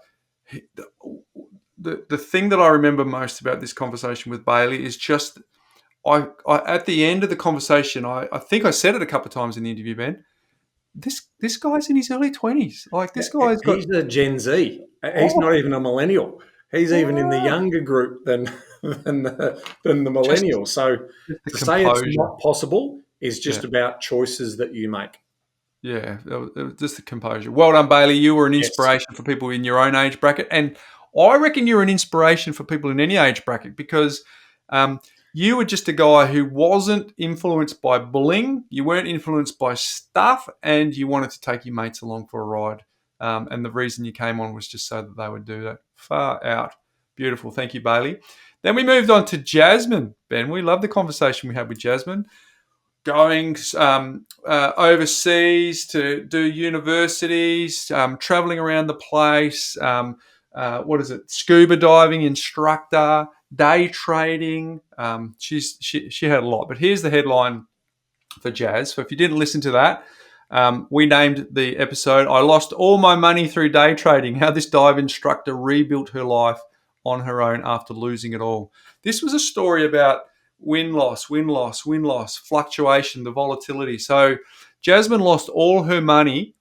the thing that I remember most about this conversation with Bailey is just I at the end of the conversation, I think I said it a couple of times in the interview, Ben. This guy's in his early 20s. Like, this guy's got He's a Gen Z. He's oh, not even a millennial. He's even in the wow, younger group than the just millennials. So the to say it's composure. not possible is Yeah. just about choices that you make. Yeah, it was just the composure. Well done, Bailey. You were an Yes. inspiration for people in your own age bracket, and I reckon you're an inspiration for people in any age bracket because um, you were just a guy who wasn't influenced by bullying. You weren't influenced by stuff, and you wanted to take your mates along for a ride. And the reason you came on was just so that they would do that. Far out, beautiful. Thank you, Bailey. Then we moved on to Jasmin. Ben, we love the conversation we had with Jasmin going overseas to do universities, traveling around the place. What is it? Scuba diving instructor, day trading. She had a lot. But here's the headline for Jazz. So if you didn't listen to that, we named the episode "I Lost All My Money Through Day Trading: How This Dive Instructor Rebuilt Her Life on Her Own After Losing It All." This was a story about win loss, win loss, win loss, fluctuation, the volatility. So Jasmine lost all her money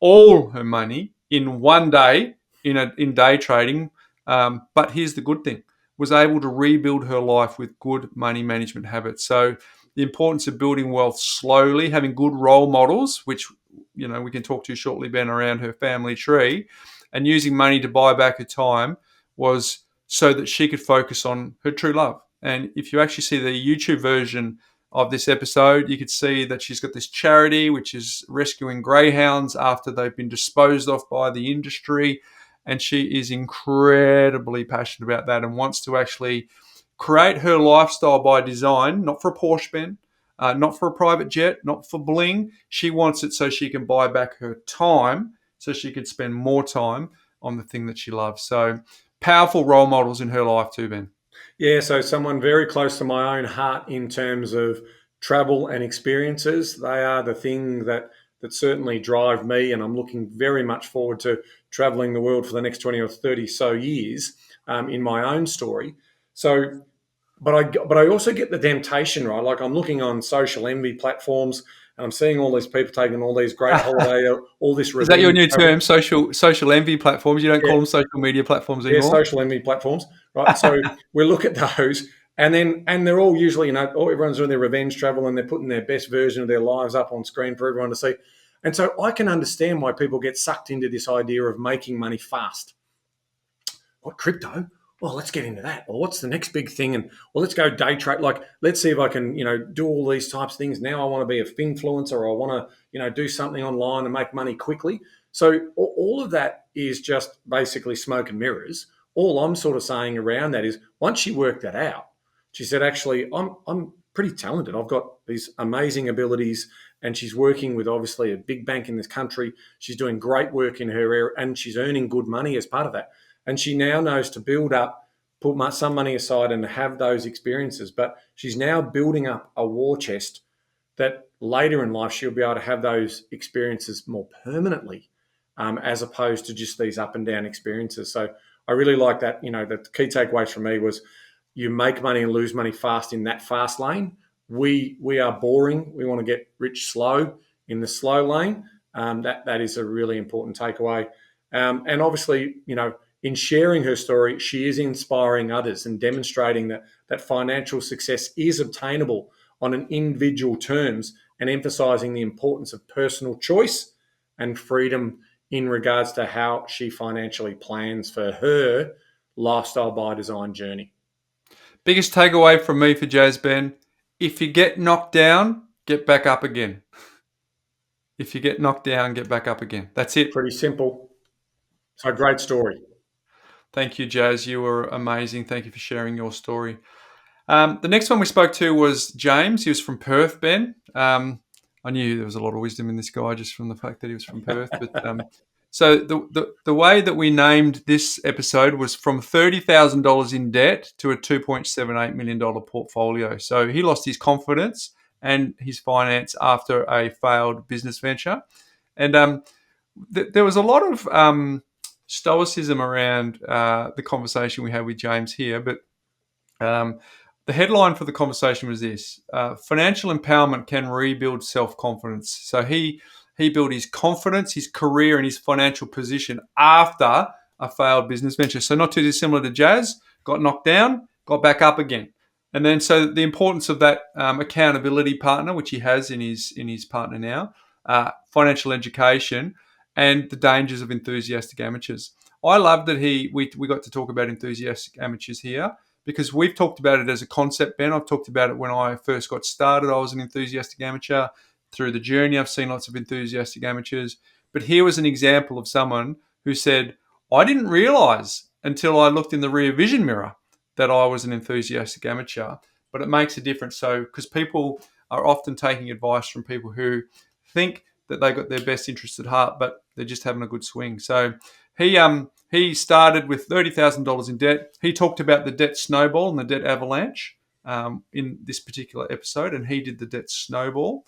in one day in day trading. But here's the good thing: was able to rebuild her life with good money management habits. So the importance of building wealth slowly, having good role models, which we can talk to shortly, Ben, around her family tree, and using money to buy back her time was so that she could focus on her true love. And if you actually see the YouTube version of this episode, you could see that she's got this charity which is rescuing greyhounds after they've been disposed of by the industry. And she is incredibly passionate about that and wants to actually create her lifestyle by design, not for a Porsche, Ben, not for a private jet, not for bling. She wants it so she can buy back her time, so she can spend more time on the thing that she loves. So powerful role models in her life too, Ben. Yeah, so someone very close to my own heart in terms of travel and experiences. They are the thing that certainly drive me, and I'm looking very much forward to traveling the world for the next 20 or 30 so years in my own story. So, but I also get the temptation, right? Like I'm looking on social envy platforms and I'm seeing all these people taking all these great holiday, all this Is that your revenge new travel. term, social envy platforms? You don't call them social media platforms Yeah, anymore? social envy platforms, right? So we look at those, and they're all usually, everyone's doing their revenge travel, and they're putting their best version of their lives up on screen for everyone to see. And so I can understand why people get sucked into this idea of making money fast. What, crypto? Well, let's get into that. Or what's the next big thing? And well, let's go day trade. Like, let's see if I can, do all these types of things. Now I want to be a finfluencer, or I want to, do something online and make money quickly. So all of that is just basically smoke and mirrors. All I'm sort of saying around that is once she worked that out, she said, actually, I'm pretty talented. I've got these amazing abilities, and she's working with obviously a big bank in this country. She's doing great work in her area, and she's earning good money as part of that. And she now knows to build up, put some money aside and have those experiences. But she's now building up a war chest that later in life she'll be able to have those experiences more permanently, as opposed to just these up and down experiences. So I really like that. The key takeaways for me was you make money and lose money fast in that fast lane. We are boring. We want to get rich slow in the slow lane. That is a really important takeaway. And obviously, in sharing her story, she is inspiring others and demonstrating that financial success is obtainable on an individual terms, and emphasizing the importance of personal choice and freedom in regards to how she financially plans for her lifestyle by design journey. Biggest takeaway from me for Jazz, Ben: if you get knocked down, get back up again. If you get knocked down, get back up again. That's it. Pretty simple. So great story. Thank you, Jazz. You were amazing. Thank you for sharing your story. The next one we spoke to was James. He was from Perth, Ben. I knew there was a lot of wisdom in this guy just from the fact that he was from Perth. But So the way that we named this episode was from $30,000 in debt to a $2.78 million portfolio. So he lost his confidence and his finance after a failed business venture. And there was a lot of stoicism around the conversation we had with James here, but the headline for the conversation was this: financial empowerment can rebuild self-confidence. So he built his confidence, his career, and his financial position after a failed business venture. So not too dissimilar to Jazz, got knocked down, got back up again. And then so the importance of that accountability partner, which he has in his partner now, financial education, and the dangers of enthusiastic amateurs. I love that we got to talk about enthusiastic amateurs here, because we've talked about it as a concept, Ben. I've talked about it when I first got started. I was an enthusiastic amateur. Through the journey, I've seen lots of enthusiastic amateurs. But here was an example of someone who said, I didn't realize until I looked in the rear vision mirror that I was an enthusiastic amateur. But it makes a difference. So, because people are often taking advice from people who think that they got their best interests at heart, but they're just having a good swing. So he started with $30,000 in debt. He talked about the debt snowball and the debt avalanche in this particular episode, and he did the debt snowball,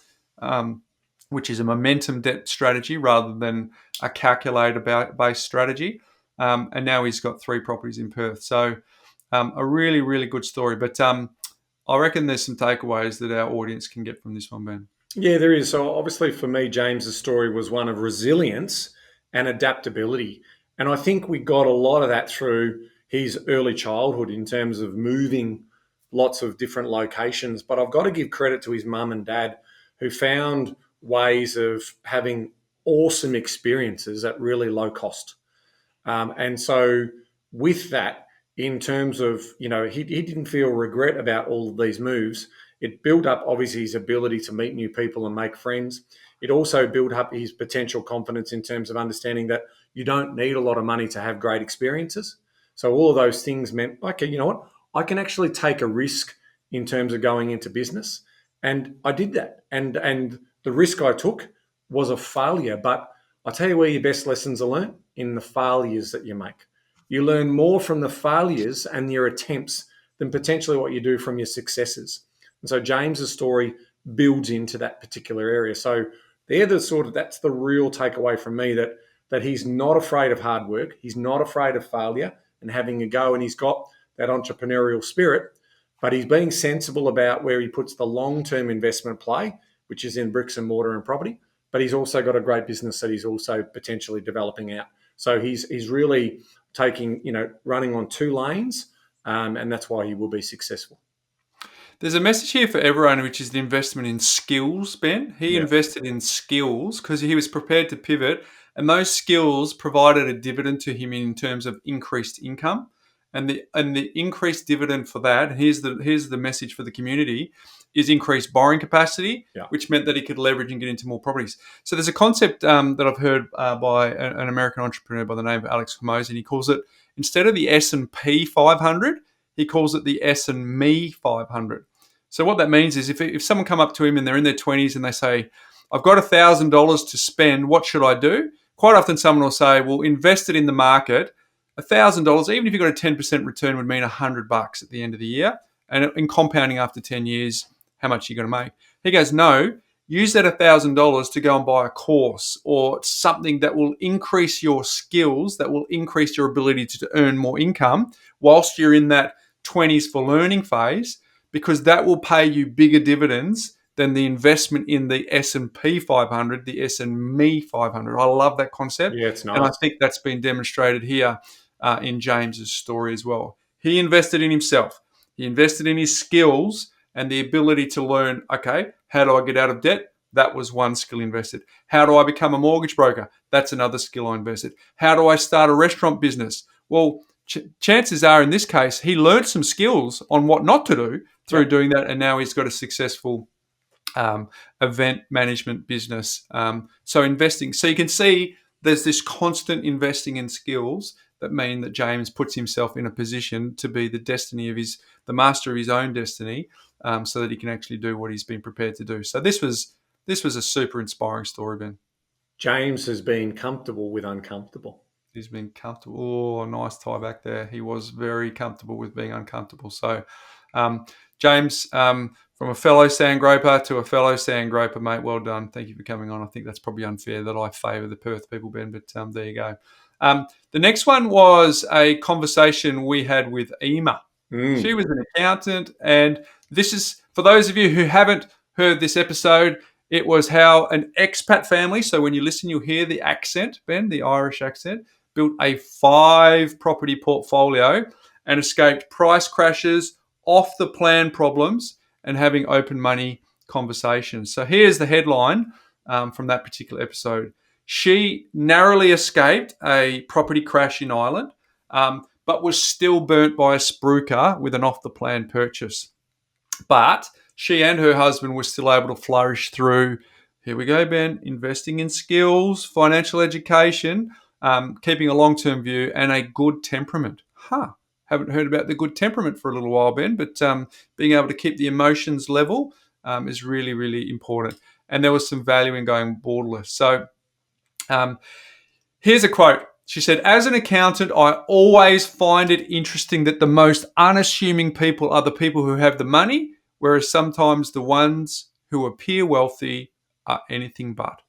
which is a momentum debt strategy rather than a calculator-based strategy. And now he's got 3 properties in Perth. So a really, really good story. But I reckon there's some takeaways that our audience can get from this one, Ben. Yeah, there is. So obviously for me, James's story was one of resilience and adaptability. And I think we got a lot of that through his early childhood in terms of moving lots of different locations. But I've got to give credit to his mum and dad who found ways of having awesome experiences at really low cost. And so with that, in terms of, he didn't feel regret about all of these moves. It built up, obviously, his ability to meet new people and make friends. It also built up his potential confidence in terms of understanding that you don't need a lot of money to have great experiences. So all of those things meant, okay, you know what? I can actually take a risk in terms of going into business. And I did that. And the risk I took was a failure. But I'll tell you where your best lessons are learned: in the failures that you make. You learn more from the failures and your attempts than potentially what you do from your successes. And so James's story builds into that particular area. So that's the real takeaway from me, that he's not afraid of hard work. He's not afraid of failure and having a go. And he's got that entrepreneurial spirit, but he's being sensible about where he puts the long-term investment play, which is in bricks and mortar and property. But he's also got a great business that he's also potentially developing out. So he's really running on 2 lanes, and that's why he will be successful. There's a message here for everyone, which is the investment in skills, Ben. He invested in skills because he was prepared to pivot, and those skills provided a dividend to him in terms of increased income. And the increased dividend for that, here's the message for the community, is increased borrowing capacity, which meant that he could leverage and get into more properties. So there's a concept that I've heard by an American entrepreneur by the name of Alex Hormozi, and he calls it, instead of the S&P 500, he calls it the S&Me 500. So what that means is if someone come up to him and they're in their 20s and they say, I've got $1,000 to spend, what should I do? Quite often someone will say, well, invest it in the market. $1,000, even if you got a 10% return, would mean $100 at the end of the year. And in compounding after 10 years, how much are you going to make? He goes, no, use that $1,000 to go and buy a course or something that will increase your skills, that will increase your ability to earn more income whilst you're in that 20s for learning phase, because that will pay you bigger dividends than the investment in the S&P 500, the S&Me 500. I love that concept. Yeah, it's nice. And I think that's been demonstrated here in James's story as well. He invested in himself. He invested in his skills and the ability to learn, okay, how do I get out of debt? That was one skill invested. How do I become a mortgage broker? That's another skill I invested. How do I start a restaurant business? Well, chances are in this case, he learned some skills on what not to do through doing that, and now he's got a successful event management business. So investing. So you can see there's this constant investing in skills that mean that James puts himself in a position to be the master of his own destiny, so that he can actually do what he's been prepared to do. So this was a super inspiring story, Ben. James has been comfortable with uncomfortable. He's been comfortable. Oh, nice tie back there. He was very comfortable with being uncomfortable. So, James, from a fellow sand groper to a fellow sand groper, mate, well done. Thank you for coming on. I think that's probably unfair that I favour the Perth people, Ben, but there you go. The next one was a conversation we had with Emer. She was an accountant, and this is, for those of you who haven't heard this episode, it was how an expat family, so when you listen, you'll hear the accent, Ben, the Irish accent, built a 5-property portfolio and escaped price crashes, off the plan problems, and having open money conversations. So here's the headline from that particular episode. She narrowly escaped a property crash in Ireland, but was still burnt by a spruiker with an off the plan purchase. But she and her husband were still able to flourish through, here we go, Ben, investing in skills, financial education, keeping a long-term view, and a good temperament. Haven't heard about the good temperament for a little while, Ben, but being able to keep the emotions level is really, really important. And there was some value in going borderless. So here's a quote. She said, as an accountant, I always find it interesting that the most unassuming people are the people who have the money, whereas sometimes the ones who appear wealthy are anything but.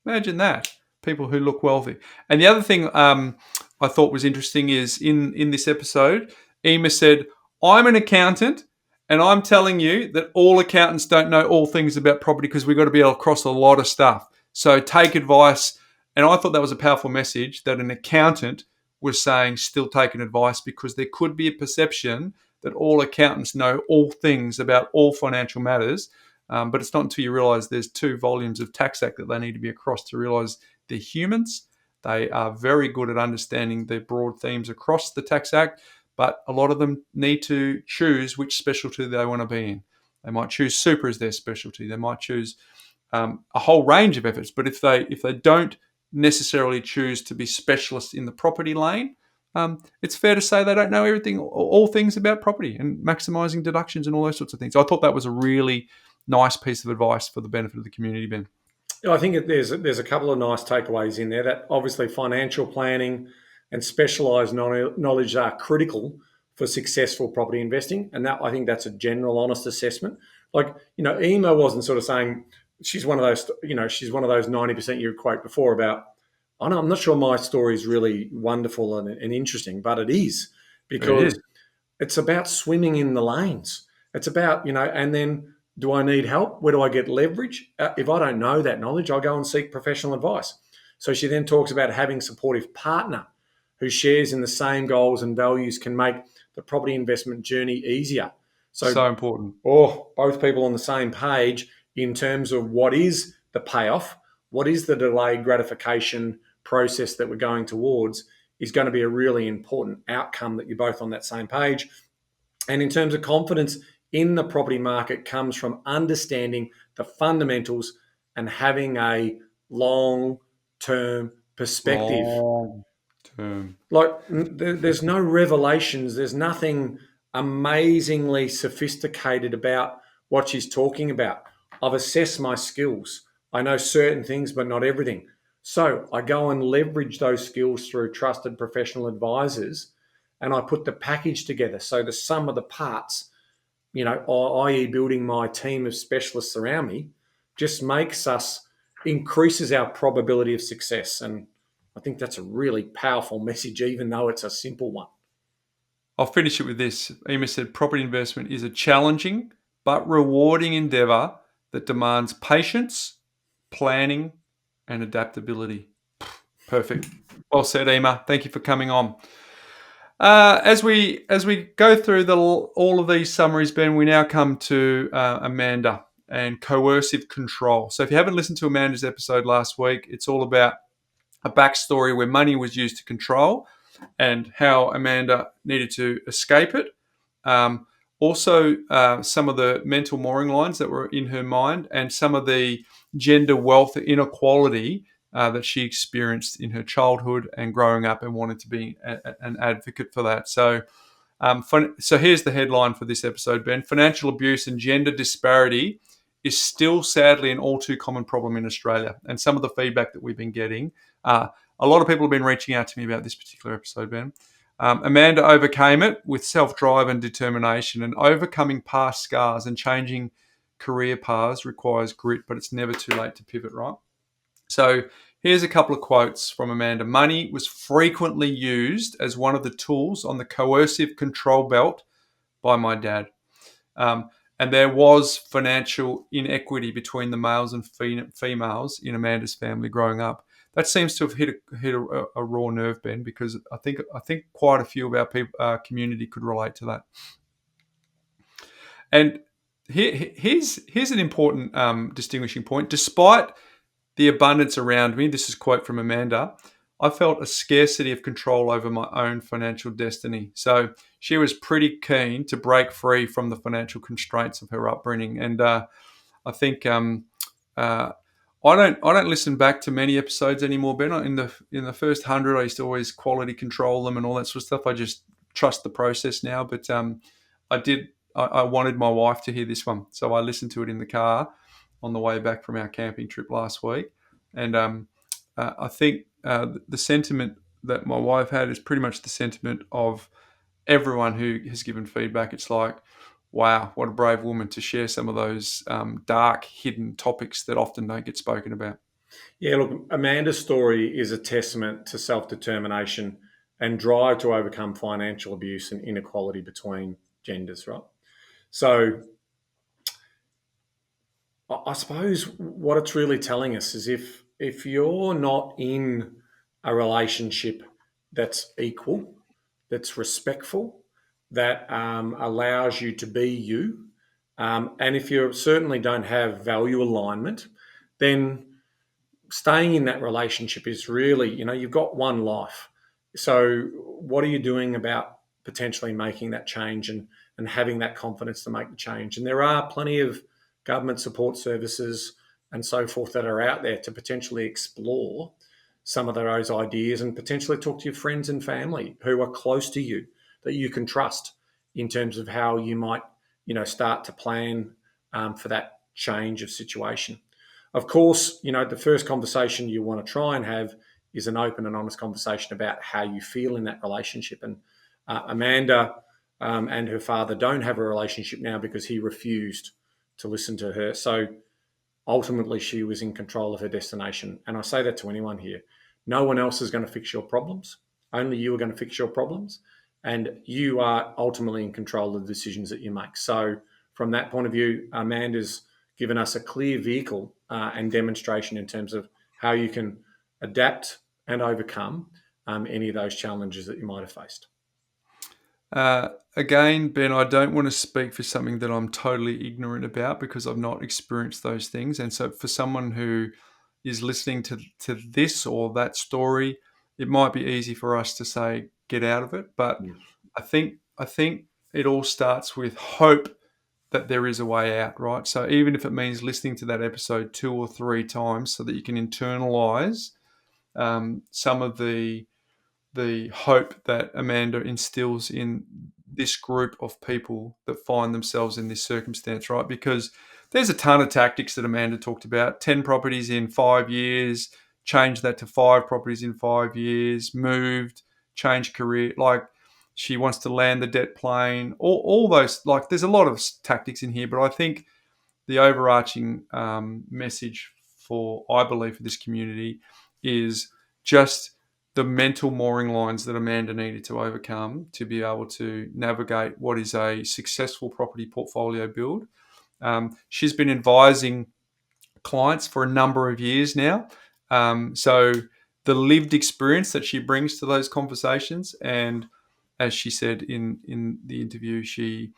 Imagine that. People who look wealthy. And the other thing I thought was interesting is in this episode, Emer said, I'm an accountant and I'm telling you that all accountants don't know all things about property because we've got to be across a lot of stuff. So take advice. And I thought that was a powerful message that an accountant was saying still taking advice, because there could be a perception that all accountants know all things about all financial matters. But it's not until you realise there's 2 volumes of Tax Act that they need to be across to realise they're humans. They are very good at understanding the broad themes across the Tax Act, but a lot of them need to choose which specialty they want to be in. They might choose super as their specialty. They might choose a whole range of efforts. But if they don't necessarily choose to be specialists in the property lane, it's fair to say they don't know everything, all things about property and maximising deductions and all those sorts of things. I thought that was a really nice piece of advice for the benefit of the community, Ben. I think there's a couple of nice takeaways in there. That obviously financial planning and specialised knowledge are critical for successful property investing, and that, I think that's a general honest assessment. Like, Emer wasn't sort of saying she's one of those 90% you quote before about, I'm not sure my story is really wonderful and interesting, but it is, because it's about swimming in the lanes. It's about, and then, do I need help? Where do I get leverage? If I don't know that knowledge, I'll go and seek professional advice. So she then talks about having a supportive partner who shares in the same goals and values can make the property investment journey easier. So important. Both people on the same page in terms of what is the payoff, what is the delayed gratification process that we're going towards, is going to be a really important outcome that you're both on that same page. And in terms of confidence in the property market comes from understanding the fundamentals and having a long-term perspective. There's no revelations. There's nothing amazingly sophisticated about what she's talking about. I've assessed my skills. I know certain things, but not everything. So I go and leverage those skills through trusted professional advisors, and I put the package together. So the sum of the parts, i.e. building my team of specialists around me, just increases our probability of success. And I think that's a really powerful message, even though it's a simple one. I'll finish it with this. Emer said, property investment is a challenging but rewarding endeavour that demands patience, planning, and adaptability. Perfect. Well said, Emer. Thank you for coming on. As we go through all of these summaries, Ben, we now come to Amanda and coercive control. So if you haven't listened to Amanda's episode last week, it's all about a backstory where money was used to control and how Amanda needed to escape it. Also, some of the mental mooring lines that were in her mind and some of the gender wealth inequality that she experienced in her childhood and growing up, and wanted to be an advocate for that. So here's the headline for this episode, Ben. Financial abuse and gender disparity is still sadly an all too common problem in Australia. And some of the feedback that we've been getting, a lot of people have been reaching out to me about this particular episode, Ben. Amanda overcame it with self-drive and determination, and overcoming past scars and changing career paths requires grit, but it's never too late to pivot, right? So here's a couple of quotes from Amanda. Money was frequently used as one of the tools on the coercive control belt by my dad. And there was financial inequity between the males and females in Amanda's family growing up. That seems to have hit a raw nerve, Ben, because I think quite a few of our community could relate to that. And here's an important distinguishing point. Despite the abundance around me, this is a quote from Amanda, I felt a scarcity of control over my own financial destiny. So she was pretty keen to break free from the financial constraints of her upbringing. And I think I don't listen back to many episodes anymore, Ben. In the first 100, I used to always quality control them and all that sort of stuff. I just trust the process now. But I wanted my wife to hear this one, so I listened to it in the car on the way back from our camping trip last week. And I think the sentiment that my wife had is pretty much the sentiment of everyone who has given feedback. It's like, wow, what a brave woman to share some of those dark, hidden topics that often don't get spoken about. Yeah, look, Amanda's story is a testament to self-determination and drive to overcome financial abuse and inequality between genders, right? So I suppose what it's really telling us is if you're not in a relationship that's equal, that's respectful, that allows you to be you, and if you certainly don't have value alignment, then staying in that relationship is really, you've got one life. So what are you doing about potentially making that change and having that confidence to make the change? And there are plenty of government support services and so forth that are out there to potentially explore some of those ideas and potentially talk to your friends and family who are close to you that you can trust in terms of how you might, start to plan for that change of situation. Of course, the first conversation you want to try and have is an open and honest conversation about how you feel in that relationship. And Amanda and her father don't have a relationship now because he refused to listen to her. So ultimately, she was in control of her destination. And I say that to anyone here. No one else is going to fix your problems. Only you are going to fix your problems. And you are ultimately in control of the decisions that you make. So from that point of view, Amanda's given us a clear vehicle and demonstration in terms of how you can adapt and overcome any of those challenges that you might have faced. Again, Ben, I don't want to speak for something that I'm totally ignorant about because I've not experienced those things. And so for someone who is listening to this or that story, it might be easy for us to say, get out of it. But I think it all starts with hope that there is a way out, right? So even if it means listening to that episode 2 or 3 times so that you can internalize some of the hope that Amanda instills in this group of people that find themselves in this circumstance, right? Because there's a ton of tactics that Amanda talked about. 10 properties in 5 years, change that to 5 properties in 5 years, moved, change career. Like she wants to land the debt plane, all those, like there's a lot of tactics in here, but I think the overarching message I believe, for this community is just the mental mooring lines that Amanda needed to overcome to be able to navigate what is a successful property portfolio build. She's been advising clients for a number of years now. So the lived experience that she brings to those conversations, and as she said in the interview, she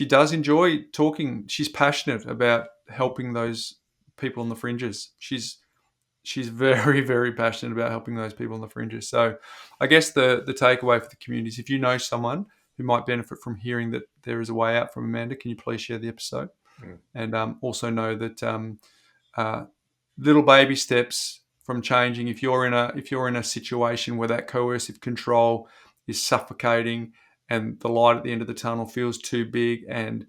does enjoy talking. She's passionate about helping those people on the fringes. She's very, very passionate about helping those people on the fringes. So I guess the takeaway for the community is if you know someone who might benefit from hearing that there is a way out from Amanda, can you please share the episode? And also know that little baby steps from changing. If you're in a situation where that coercive control is suffocating and the light at the end of the tunnel feels too big, and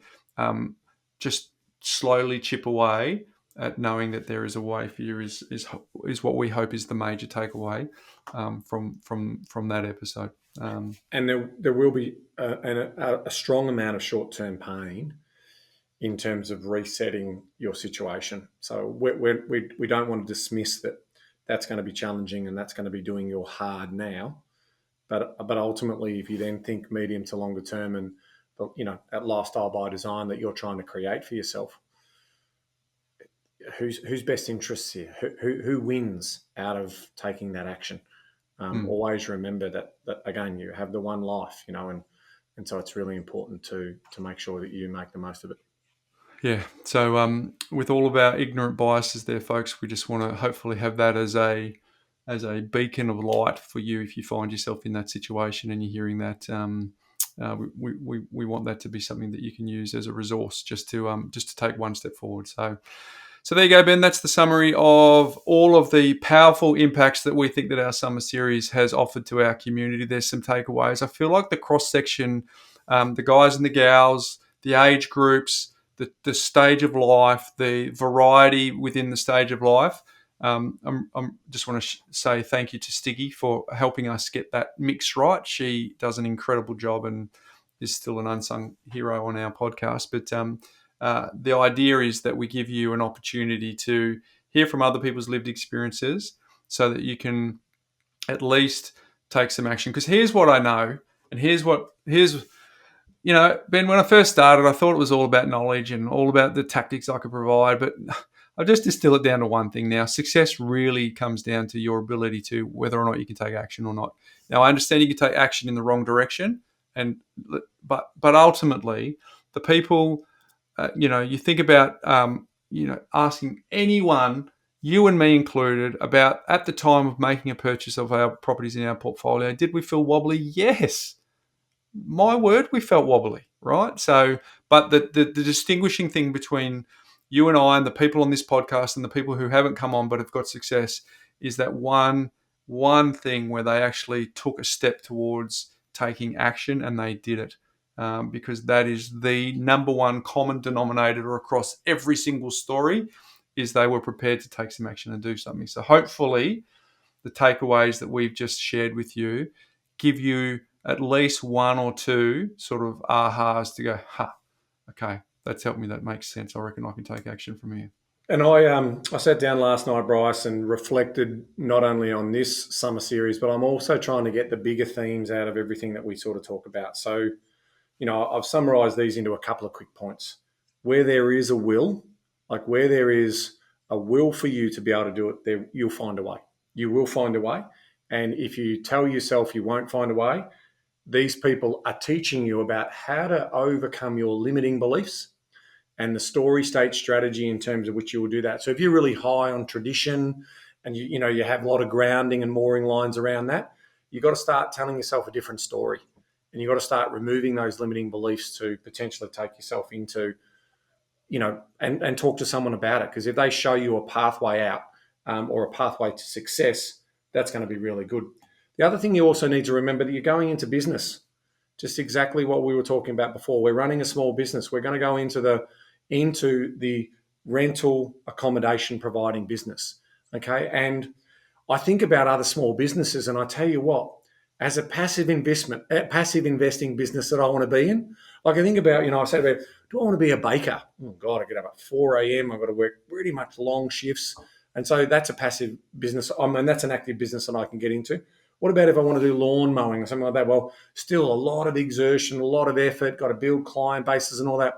just slowly chip away at knowing that there is a way for you is what we hope is the major takeaway from that episode. And there will be a strong amount of short-term pain in terms of resetting your situation. So we don't want to dismiss that that's going to be challenging and that's going to be doing your hard now. But ultimately, if you then think medium to longer term and, that lifestyle by design that you're trying to create for yourself, whose best interests here? Who wins out of taking that action? Always remember that again, you have the one life, and so it's really important to make sure that you make the most of it. Yeah. So with all of our ignorant biases there, folks, we just want to hopefully have that as a beacon of light for you if you find yourself in that situation and you're hearing that. We want that to be something that you can use as a resource just to take one step forward. So there you go, Ben. That's the summary of all of the powerful impacts that we think that our summer series has offered to our community. There's some takeaways. I feel like the cross-section, the guys and the gals, the age groups, the stage of life, the variety within the stage of life. I'm just want to say thank you to Stiggy for helping us get that mix right. She does an incredible job and is still an unsung hero on our podcast. But the idea is that we give you an opportunity to hear from other people's lived experiences so that you can at least take some action. Because here's what I know, and here's Ben, when I first started, I thought it was all about knowledge and all about the tactics I could provide, but I'll just distill it down to one thing now. Success really comes down to your ability to whether or not you can take action or not. Now, I understand you can take action in the wrong direction, but ultimately, the people, you think about, asking anyone, you and me included, about at the time of making a purchase of our properties in our portfolio, did we feel wobbly? Yes. My word, we felt wobbly, right? So, but the distinguishing thing between you and I and the people on this podcast and the people who haven't come on but have got success is that one thing where they actually took a step towards taking action and they did it. Because that is the number one common denominator across every single story is they were prepared to take some action and do something. So hopefully the takeaways that we've just shared with you give you at least one or two sort of ahas to go, okay, that's helped me. That makes sense. I reckon I can take action from here. And I sat down last night, Bryce, and reflected not only on this summer series, but I'm also trying to get the bigger themes out of everything that we sort of talk about. So, I've summarized these into a couple of quick points. Where there is a will, like where there is a will for you to be able to do it, there you'll find a way. You will find a way. And if you tell yourself you won't find a way, these people are teaching you about how to overcome your limiting beliefs and the story state strategy in terms of which you will do that. So if you're really high on tradition and you have a lot of grounding and mooring lines around that, you've got to start telling yourself a different story. And you've got to start removing those limiting beliefs to potentially take yourself into, and talk to someone about it. Because if they show you a pathway out or a pathway to success, that's going to be really good. The other thing you also need to remember that you're going into business, just exactly what we were talking about before. We're running a small business. We're going to go into the rental accommodation providing business. Okay. And I think about other small businesses and I tell you what, as a passive investing business that I want to be in, like I think about, I say about, do I want to be a baker? Oh God, I get up at 4 a.m. I've got to work pretty much long shifts. And so that's a passive business. That's an active business that I can get into. What about if I want to do lawn mowing or something like that? Well, still a lot of exertion, a lot of effort, got to build client bases and all that.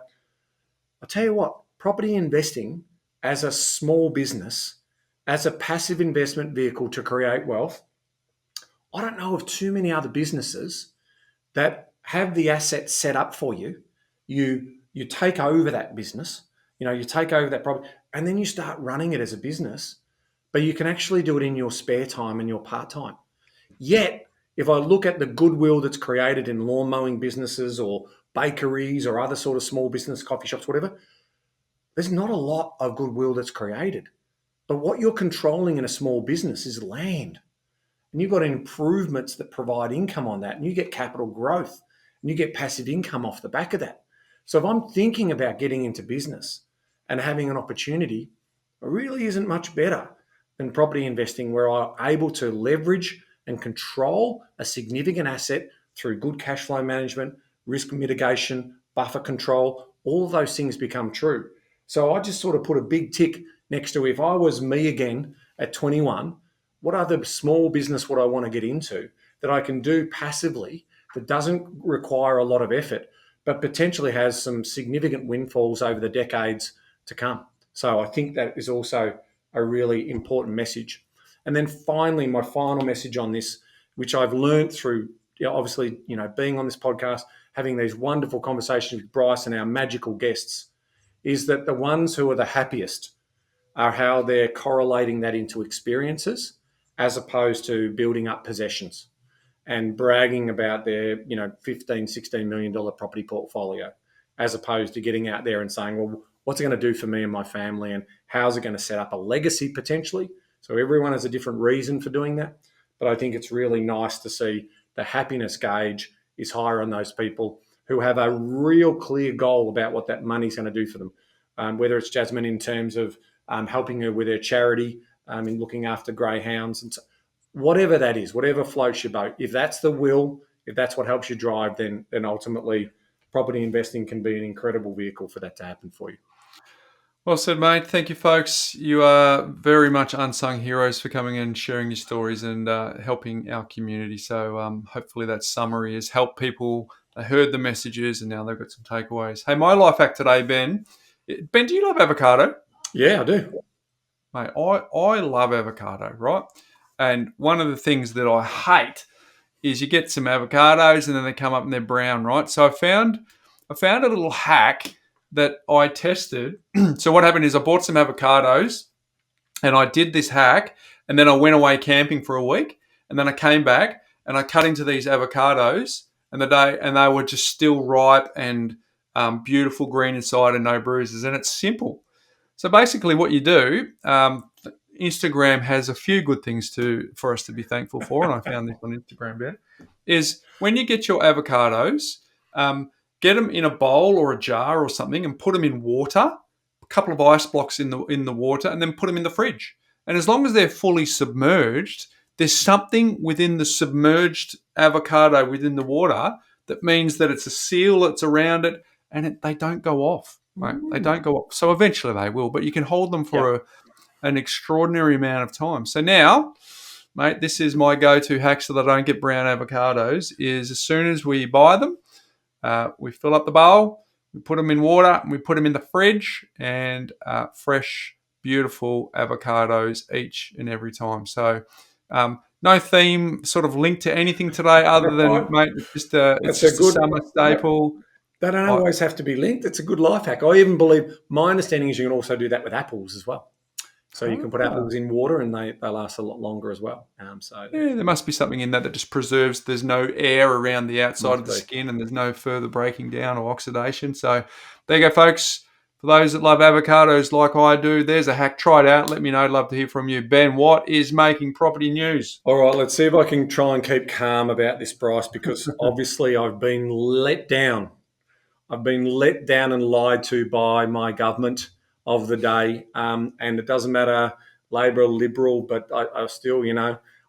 I'll tell you what, property investing as a small business, as a passive investment vehicle to create wealth, I don't know of too many other businesses that have the assets set up for you. You take over that business, you take over that property, and then you start running it as a business, but you can actually do it in your spare time and your part-time. Yet, if I look at the goodwill that's created in lawn mowing businesses or bakeries or other sort of small business, coffee shops, whatever, there's not a lot of goodwill that's created. But what you're controlling in a small business is land. And you've got improvements that provide income on that. And you get capital growth and you get passive income off the back of that. So if I'm thinking about getting into business and having an opportunity really isn't much better than property investing, where I'm able to leverage and control a significant asset through good cash flow management, risk mitigation, buffer control. All of those things become true. So I just sort of put a big tick next to, if I was me again at 21, what other small business would I want to get into that I can do passively, that doesn't require a lot of effort, but potentially has some significant windfalls over the decades to come. So I think that is also a really important message. And then finally, my final message on this, which I've learned through, obviously, being on this podcast, having these wonderful conversations with Bryce and our magical guests, is that the ones who are the happiest are how they're correlating that into experiences, as opposed to building up possessions and bragging about their, $15-16 million property portfolio, as opposed to getting out there and saying, well, what's it going to do for me and my family, and how's it going to set up a legacy potentially? So everyone has a different reason for doing that. But I think it's really nice to see the happiness gauge is higher on those people who have a real clear goal about what that money's going to do for them. Whether it's Jasmin in terms of helping her with her charity, in looking after greyhounds, and whatever that is, whatever floats your boat. If that's the will, if that's what helps you drive, then ultimately property investing can be an incredible vehicle for that to happen for you. Well said, mate. Thank you, folks. You are very much unsung heroes for coming in and sharing your stories and helping our community. So hopefully that summary has helped people. They heard the messages and now they've got some takeaways. Hey, my life hack today, Ben. Ben, do you love avocado? Yeah, I do. Mate, I love avocado, right? And one of the things that I hate is you get some avocados and then they come up and they're brown, right? So I found a little hack that I tested. So what happened is I bought some avocados and I did this hack, and then I went away camping for a week, and then I came back and I cut into these avocados and they were just still ripe and beautiful green inside and no bruises. And it's simple. So basically what you do, Instagram has a few good things for us to be thankful for, and I found this on Instagram, Ben, is when you get your avocados, get them in a bowl or a jar or something and put them in water, a couple of ice blocks in the water, and then put them in the fridge. And as long as they're fully submerged, there's something within the submerged avocado within the water that means that it's a seal that's around it, and they don't go off. Right? They don't go off. So eventually they will, but you can hold them for an extraordinary amount of time. So now, mate, this is my go-to hack so that I don't get brown avocados, is as soon as we buy them, we fill up the bowl, we put them in water, and we put them in the fridge, and fresh, beautiful avocados each and every time. So no theme sort of linked to anything today other than, mate, it's just a summer staple. They don't always have to be linked. It's a good life hack. I even believe, my understanding is you can also do that with apples as well. So you can put apples in water and they last a lot longer as well. There must be something in that just preserves. There's no air around the outside of the skin and there's no further breaking down or oxidation. So there you go, folks. For those that love avocados like I do, there's a hack. Try it out. Let me know. I'd love to hear from you. Ben, what is making property news? All right, let's see if I can try and keep calm about this, Bryce, because obviously I've been let down. I've been let down and lied to by my government of the day. And it doesn't matter, Labor or Liberal, but I still,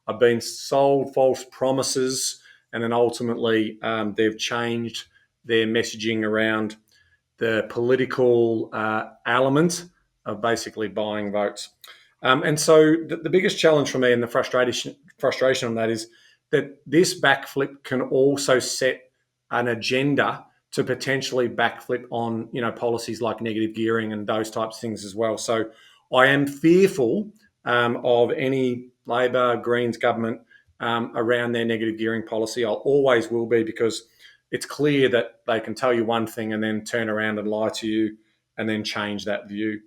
I've been sold false promises, and then ultimately they've changed their messaging around the political element of basically buying votes. And so the biggest challenge for me and the frustration on that is that this backflip can also set an agenda to potentially backflip on, policies like negative gearing and those types of things as well. So I am fearful of any Labor, Greens government around their negative gearing policy. I always will be, because it's clear that they can tell you one thing and then turn around and lie to you and then change that view.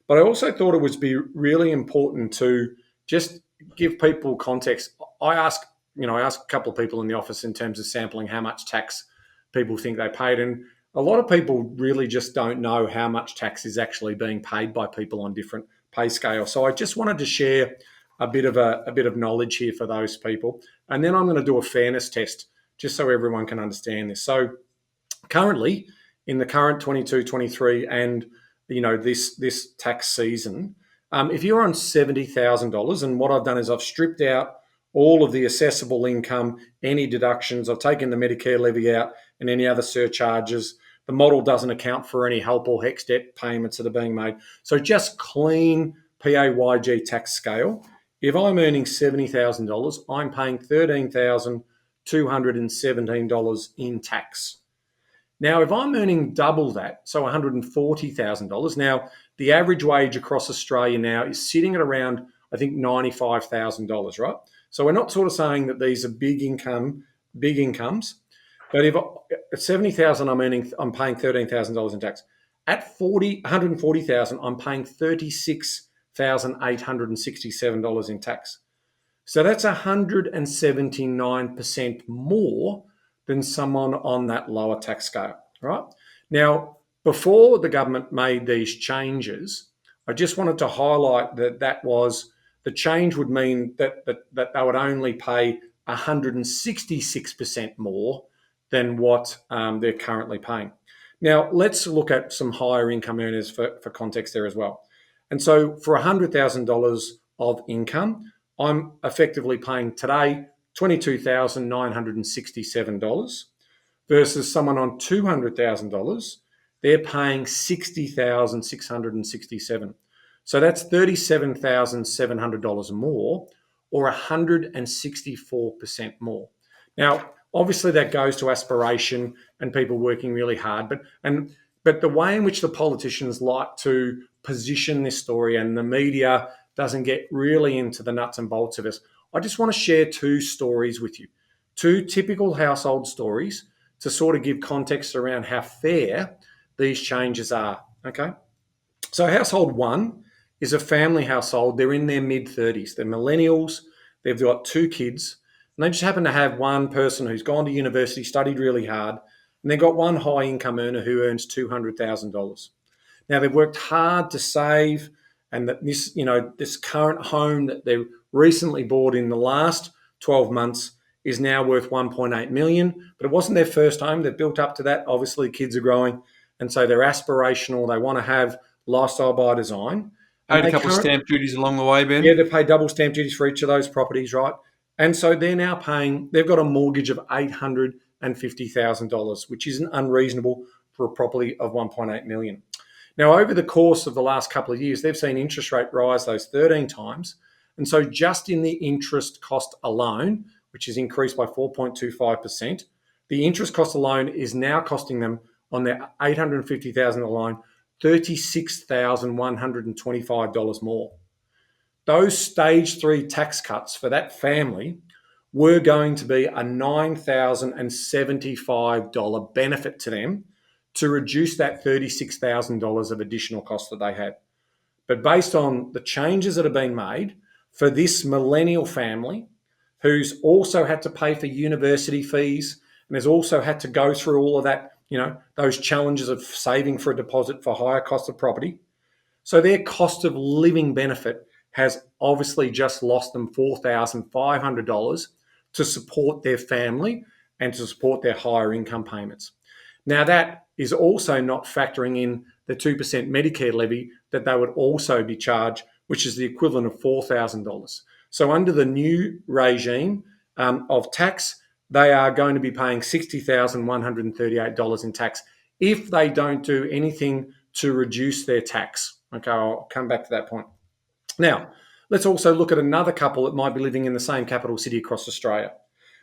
But I also thought it would be really important to just give people context. I asked a couple of people in the office in terms of sampling how much tax people think they paid, and a lot of people really just don't know how much tax is actually being paid by people on different pay scales. So I just wanted to share a bit of knowledge here for those people, and then I'm going to do a fairness test just so everyone can understand this. So currently, in the current 22-23 and this tax season. If you're on $70,000, and what I've done is I've stripped out all of the assessable income, any deductions, I've taken the Medicare levy out and any other surcharges. The model doesn't account for any HELP or HEX debt payments that are being made. So just clean PAYG tax scale. If I'm earning $70,000, I'm paying $13,217 in tax. Now, if I'm earning double that, so $140,000, now the average wage across Australia now is sitting at around, I think, $95,000, right? So we're not sort of saying that these are big incomes, but if at 70,000 I'm paying $13,000 in tax. At 140,000, I'm paying $36,867 in tax. So that's 179% more than someone on that lower tax scale, right? Now, before the government made these changes, I just wanted to highlight that was the change would mean that they would only pay 166% more than what they're currently paying. Now, let's look at some higher income earners for context there as well. And so for $100,000 of income, I'm effectively paying today $22,967 versus someone on $200,000, they're paying $60,667. So that's $37,700 more, or 164% more. Now, obviously that goes to aspiration and people working really hard, but the way in which the politicians like to position this story and the media doesn't get really into the nuts and bolts of this, I just want to share two stories with you, two typical household stories to sort of give context around how fair these changes are, okay? So household one is a family household. They're in their mid-30s. They're millennials. They've got two kids. And they just happen to have one person who's gone to university, studied really hard, and they've got one high income earner who earns $200,000. Now, they've worked hard to save, and that this current home that they recently bought in the last 12 months is now worth $1.8 million, but it wasn't their first home. They've built up to that. Obviously, kids are growing, and so they're aspirational. They want to have lifestyle by design. Paid a couple of stamp duties along the way, Ben. Yeah, they pay double stamp duties for each of those properties, right? And so they're now they've got a mortgage of $850,000, which isn't unreasonable for a property of $1.8 million. Now, over the course of the last couple of years, they've seen interest rate rise those 13 times. And so just in the interest cost alone, which is increased by 4.25%, the interest cost alone is now costing them on their $850,000 loan $36,125 more. Those stage 3 tax cuts for that family were going to be a $9,075 benefit to them to reduce that $36,000 of additional cost that they had. But based on the changes that have been made for this millennial family, who's also had to pay for university fees and has also had to go through all of that, those challenges of saving for a deposit for higher cost of property. So their cost of living benefit has obviously just lost them $4,500 to support their family and to support their higher income payments. Now, that is also not factoring in the 2% Medicare levy that they would also be charged, which is the equivalent of $4,000. So under the new regime of tax, they are going to be paying $60,138 in tax if they don't do anything to reduce their tax. Okay, I'll come back to that point. Now, let's also look at another couple that might be living in the same capital city across Australia.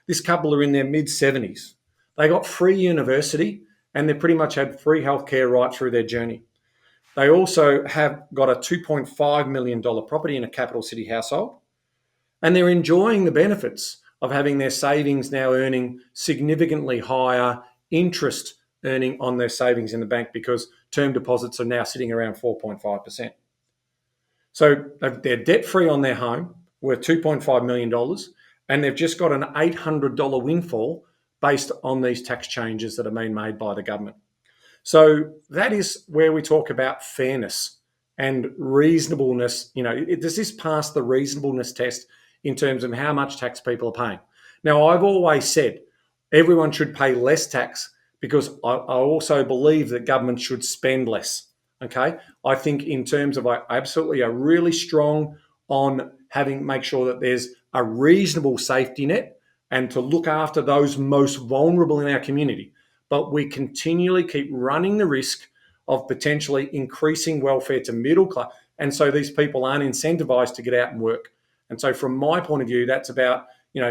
This couple are in their mid-70s. They got free university and they pretty much had free healthcare right through their journey. They also have got a $2.5 million property in a capital city household, and they're enjoying the benefits of having their savings now earning significantly higher interest earning on their savings in the bank because term deposits are now sitting around 4.5%. So they're debt-free on their home, worth $2.5 million, and they've just got an $800 windfall based on these tax changes that have been made by the government. So that is where we talk about fairness and reasonableness. Does this pass the reasonableness test in terms of how much tax people are paying? Now, I've always said everyone should pay less tax because I also believe that government should spend less. Okay, I think in terms of I absolutely are really strong on make sure that there's a reasonable safety net and to look after those most vulnerable in our community. But we continually keep running the risk of potentially increasing welfare to middle class, and so these people aren't incentivized to get out and work. And so, from my point of view, that's about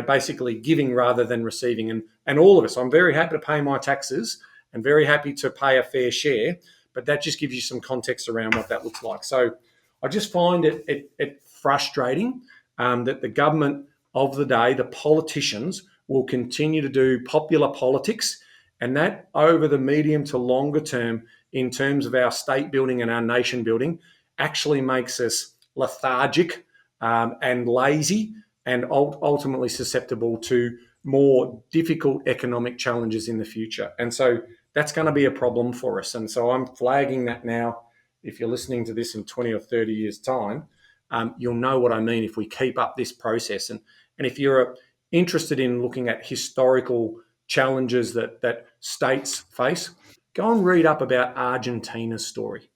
basically giving rather than receiving. And all of us, I'm very happy to pay my taxes and very happy to pay a fair share, but that just gives you some context around what that looks like. So I just find it frustrating that the government of the day, the politicians, will continue to do popular politics, and that over the medium to longer term, in terms of our state building and our nation building, actually makes us lethargic and lazy and ultimately susceptible to more difficult economic challenges in the future. And so that's going to be a problem for us. And so I'm flagging that now. If you're listening to this in 20 or 30 years' time, you'll know what I mean if we keep up this process. And if you're interested in looking at historical challenges that states face, go and read up about Argentina's story.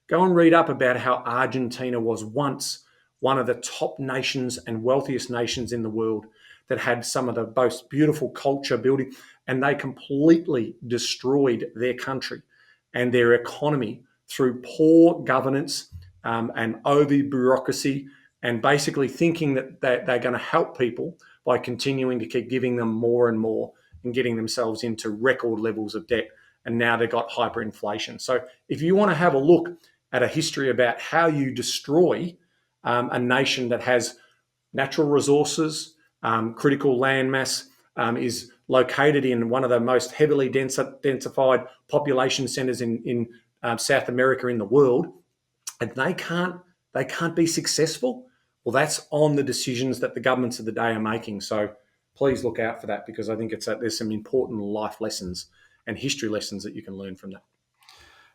Go and read up about how Argentina was once one of the top nations and wealthiest nations in the world that had some of the most beautiful culture building, and they completely destroyed their country and their economy through poor governance and over bureaucracy, and basically thinking that they're going to help people by continuing to keep giving them more and more and getting themselves into record levels of debt. And now they've got hyperinflation. So if you want to have a look at a history about how you destroy a nation that has natural resources, critical land mass, is located in one of the most heavily densified population centers in South America in the world, and they can't be successful. Well, that's on the decisions that the governments of the day are making. So please look out for that, because I think there's some important life lessons and history lessons that you can learn from that.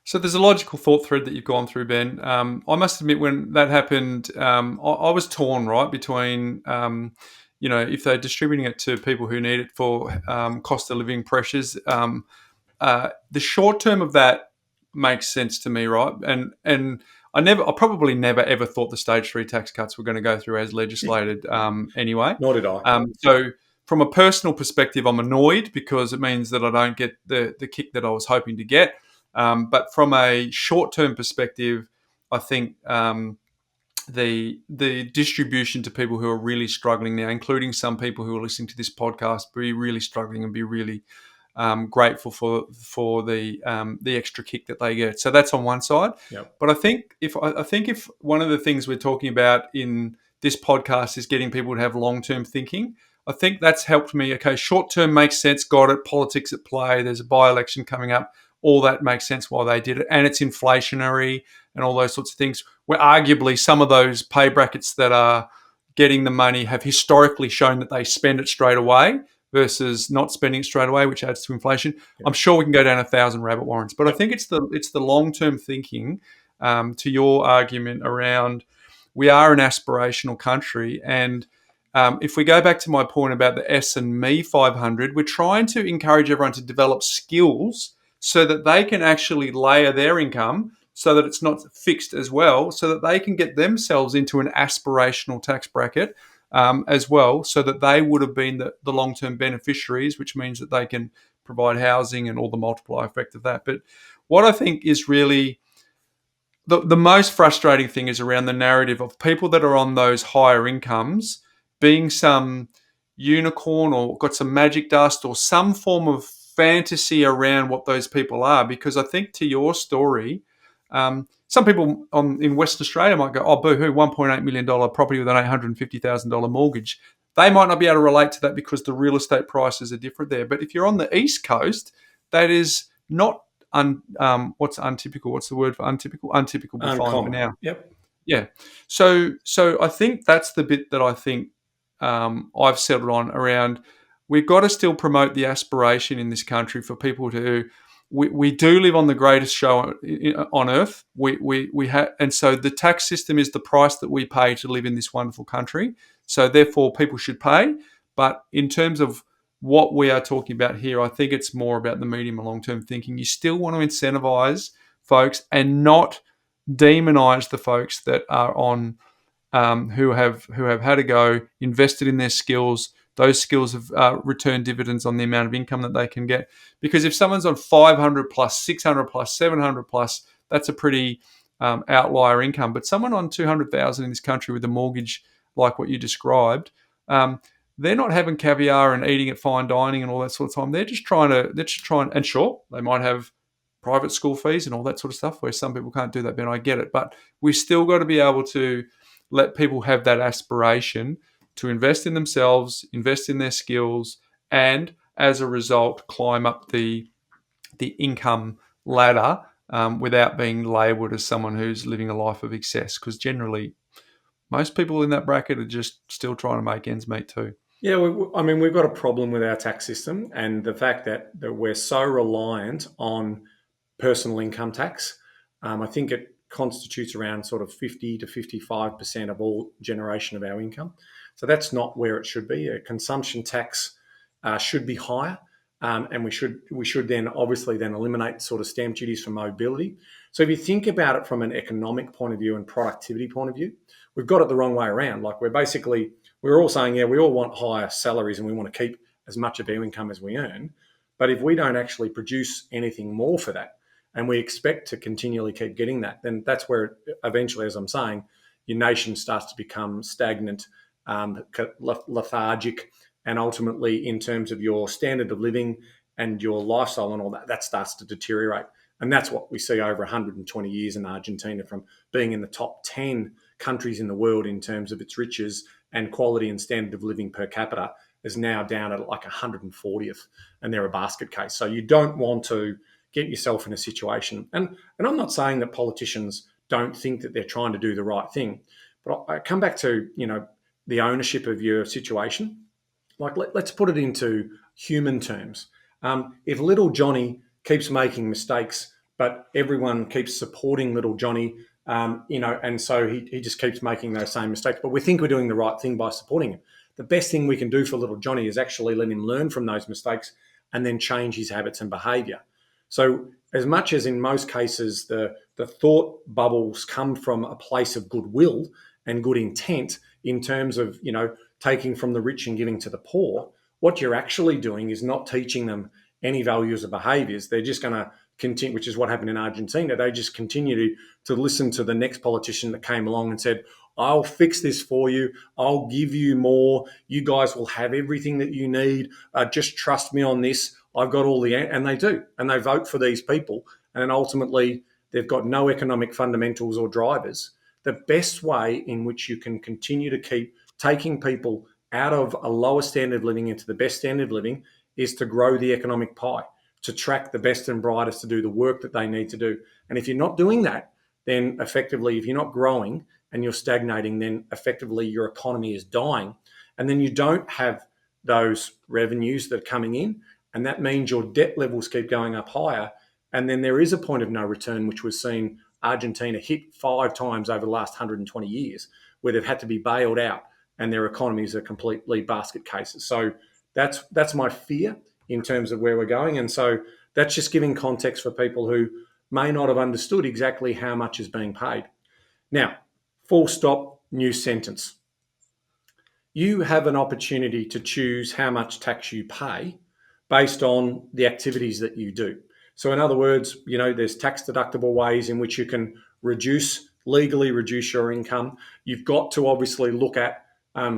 So there's a logical thought thread that you've gone through, Ben. I must admit, when that happened, I was torn, right, between, if they're distributing it to people who need it for cost of living pressures. The short term of that makes sense to me, right? And I probably never ever thought the stage 3 tax cuts were going to go through as legislated anyway. Nor did I. So from a personal perspective, I'm annoyed because it means that I don't get the kick that I was hoping to get. But from a short-term perspective, I think the distribution to people who are really struggling now, including some people who are listening to this podcast, be really struggling and be really grateful for the extra kick that they get. So that's on one side. Yep. But I think if one of the things we're talking about in this podcast is getting people to have long-term thinking, I think that's helped me. Okay, short-term makes sense. Got it. Politics at play. There's a by-election coming up. All that makes sense why they did it. And it's inflationary and all those sorts of things, where arguably some of those pay brackets that are getting the money have historically shown that they spend it straight away versus not spending it straight away, which adds to inflation. Yep. I'm sure we can go down 1,000 rabbit warrens. But yep. I think it's the long-term thinking to your argument around we are an aspirational country. And if we go back to my point about the S and Me 500, we're trying to encourage everyone to develop skills so that they can actually layer their income so that it's not fixed as well, so that they can get themselves into an aspirational tax bracket as well, so that they would have been the long-term beneficiaries, which means that they can provide housing and all the multiplier effect of that. But what I think is really the most frustrating thing is around the narrative of people that are on those higher incomes being some unicorn or got some magic dust or some form of fantasy around what those people are. Because I think to your story, some people in Western Australia might go, oh, boo-hoo, $1.8 million property with an $850,000 mortgage. They might not be able to relate to that because the real estate prices are different there. But if you're on the East Coast, that is not, what's untypical? What's the word for untypical? Untypical, we'll find for now. Yep. Yeah. So I think that's the bit that I think I've settled on around. We've got to still promote the aspiration in this country for people to. We do live on the greatest show on earth. We have, and so the tax system is the price that we pay to live in this wonderful country. So therefore, people should pay. But in terms of what we are talking about here, I think it's more about the medium and long term thinking. You still want to incentivize folks and not demonize the folks that are on who have had a go, invested in their skills. Those skills have returned dividends on the amount of income that they can get. Because if someone's on 500 plus, 600 plus, 700 plus, that's a pretty outlier income. But someone on 200,000 in this country with a mortgage like what you described, they're not having caviar and eating at fine dining and all that sort of time. They're just trying, and sure, they might have private school fees and all that sort of stuff where some people can't do that, Ben, I get it. But we've still got to be able to let people have that aspiration to invest in themselves, invest in their skills, and as a result, climb up the income ladder without being labelled as someone who's living a life of excess. Because generally, most people in that bracket are just still trying to make ends meet too. Yeah, we've got a problem with our tax system and the fact that we're so reliant on personal income tax. I think it constitutes around sort of 50 to 55% of all generation of our income. So that's not where it should be. A consumption tax should be higher, and we should then obviously then eliminate sort of stamp duties for mobility. So if you think about it from an economic point of view and productivity point of view, we've got it the wrong way around. Like we're all saying, yeah, we all want higher salaries and we want to keep as much of our income as we earn. But if we don't actually produce anything more for that, and we expect to continually keep getting that, then that's where eventually, as I'm saying, your nation starts to become stagnant, lethargic, and ultimately in terms of your standard of living and your lifestyle and all that, that starts to deteriorate. And that's what we see over 120 years in Argentina, from being in the top 10 countries in the world in terms of its riches and quality and standard of living per capita, is now down at like 140th, and they're a basket case. So you don't want to get yourself in a situation. And I'm not saying that politicians don't think that they're trying to do the right thing, but I come back to, the ownership of your situation. Like, let's put it into human terms. If little Johnny keeps making mistakes, but everyone keeps supporting little Johnny, and so he just keeps making those same mistakes, but we think we're doing the right thing by supporting him. The best thing we can do for little Johnny is actually let him learn from those mistakes and then change his habits and behaviour. So as much as in most cases the thought bubbles come from a place of goodwill and good intent in terms of, taking from the rich and giving to the poor, what you're actually doing is not teaching them any values or behaviours. They're just going to continue, which is what happened in Argentina. They just continue to listen to the next politician that came along and said, I'll fix this for you. I'll give you more. You guys will have everything that you need. Just trust me on this. I've got all and they do. And they vote for these people. And then ultimately, they've got no economic fundamentals or drivers. The best way in which you can continue to keep taking people out of a lower standard of living into the best standard of living is to grow the economic pie, to track the best and brightest to do the work that they need to do. And if you're not doing that, then effectively, if you're not growing and you're stagnating, then effectively your economy is dying. And then you don't have those revenues that are coming in. And that means your debt levels keep going up higher. And then there is a point of no return, which we've seen Argentina hit 5 times over the last 120 years, where they've had to be bailed out and their economies are completely basket cases. So that's my fear in terms of where we're going. And so that's just giving context for people who may not have understood exactly how much is being paid. Now, full stop, new sentence. You have an opportunity to choose how much tax you pay based on the activities that you do. So in other words, there's tax deductible ways in which you can legally reduce your income. You've got to obviously look at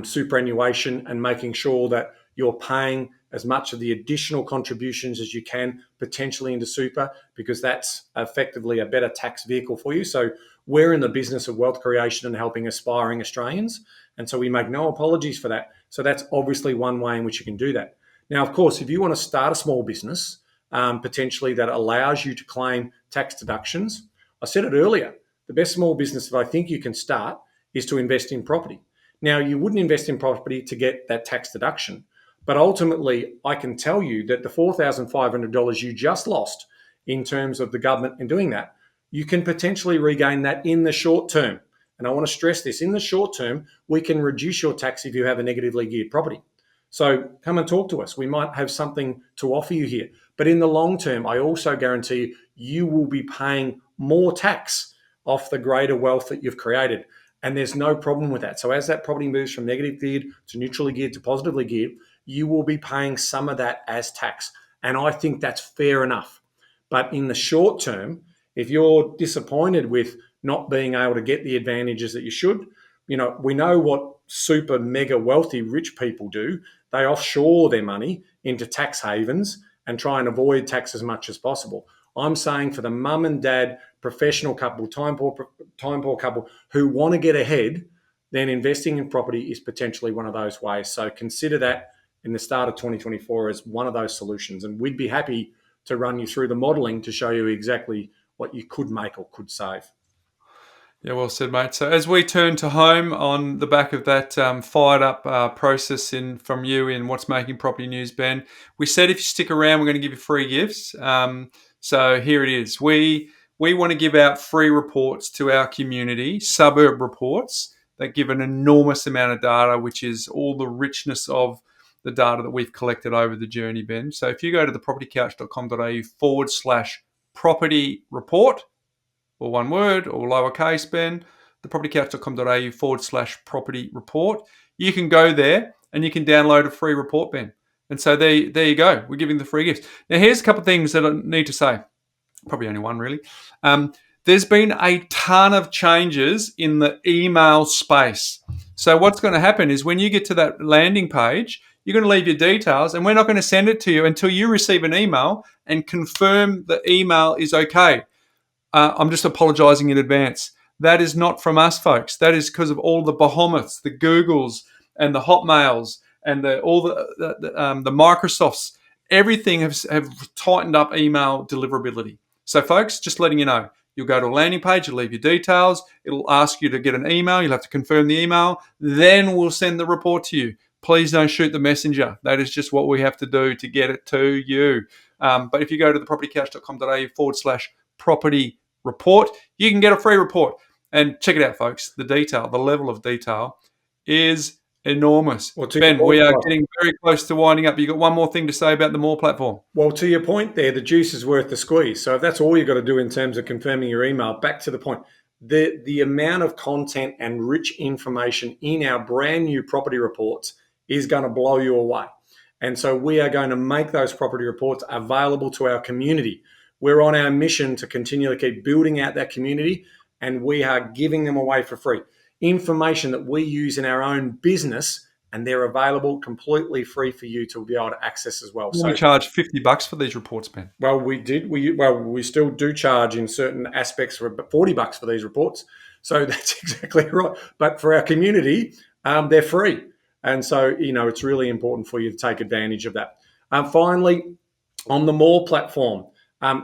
superannuation and making sure that you're paying as much of the additional contributions as you can potentially into super, because that's effectively a better tax vehicle for you. So we're in the business of wealth creation and helping aspiring Australians. And so we make no apologies for that. So that's obviously one way in which you can do that. Now, of course, if you want to start a small business, potentially that allows you to claim tax deductions, I said it earlier, the best small business that I think you can start is to invest in property. Now, you wouldn't invest in property to get that tax deduction, but ultimately, I can tell you that the $4,500 you just lost in terms of the government in doing that, you can potentially regain that in the short term. And I want to stress this, in the short term, we can reduce your tax if you have a negatively geared property. So come and talk to us. We might have something to offer you here. But in the long term, I also guarantee you will be paying more tax off the greater wealth that you've created. And there's no problem with that. So as that property moves from negative geared to neutrally geared to positively geared, you will be paying some of that as tax. And I think that's fair enough. But in the short term, if you're disappointed with not being able to get the advantages that you should, we know what super mega wealthy rich people do. They offshore their money into tax havens and try and avoid tax as much as possible. I'm saying for the mum and dad, professional couple, time poor couple who want to get ahead, then investing in property is potentially one of those ways. So consider that in the start of 2024 as one of those solutions. And we'd be happy to run you through the modelling to show you exactly what you could make or could save. Yeah, well said, mate. So as we turn to home on the back of that fired up process from you in What's Making Property News, Ben, we said if you stick around, we're going to give you free gifts. So here it is. We want to give out free reports to our community, suburb reports that give an enormous amount of data, which is all the richness of the data that we've collected over the journey, Ben. So if you go to thepropertycouch.com.au/property report, or one word, or lowercase, Ben, thepropertycouch.com.au/property report. You can go there and you can download a free report, Ben. And so there you go. We're giving the free gifts. Now, here's a couple of things that I need to say. Probably only one, really. There's been a ton of changes in the email space. So what's going to happen is when you get to that landing page, you're going to leave your details, and we're not going to send it to you until you receive an email and confirm the email is okay. I'm just apologising in advance. That is not from us, folks. That is because of all the behemoths, the Googles and the Hotmails and all the Microsofts. Everything have tightened up email deliverability. So, folks, just letting you know, you'll go to a landing page, you'll leave your details, it'll ask you to get an email, you'll have to confirm the email, then we'll send the report to you. Please don't shoot the messenger. That is just what we have to do to get it to you. But if you go to thepropertycouch.com.au/property report, you can get a free report. And check it out, folks. The level of detail is enormous. Well, Ben, we are getting very close to winding up. You got one more thing to say about the More platform? Well, to your point there, the juice is worth the squeeze. So if that's all you've got to do in terms of confirming your email, back to the point, the amount of content and rich information in our brand new property reports is going to blow you away. And so we are going to make those property reports available to our community. We're on our mission to continually keep building out that community, and we are giving them away for free. Information that we use in our own business, and they're available completely free for you to be able to access as well. So we charge $50 for these reports, Ben. Well, we still do charge in certain aspects for $40 for these reports. So that's exactly right. But for our community, they're free. And so, it's really important for you to take advantage of that. Finally, on the More platform,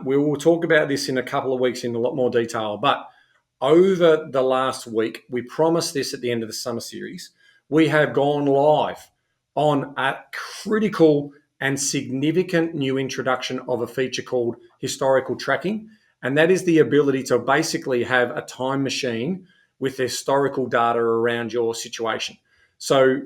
we will talk about this in a couple of weeks in a lot more detail, but over the last week, we promised this at the end of the summer series, we have gone live on a critical and significant new introduction of a feature called historical tracking. And that is the ability to basically have a time machine with historical data around your situation. So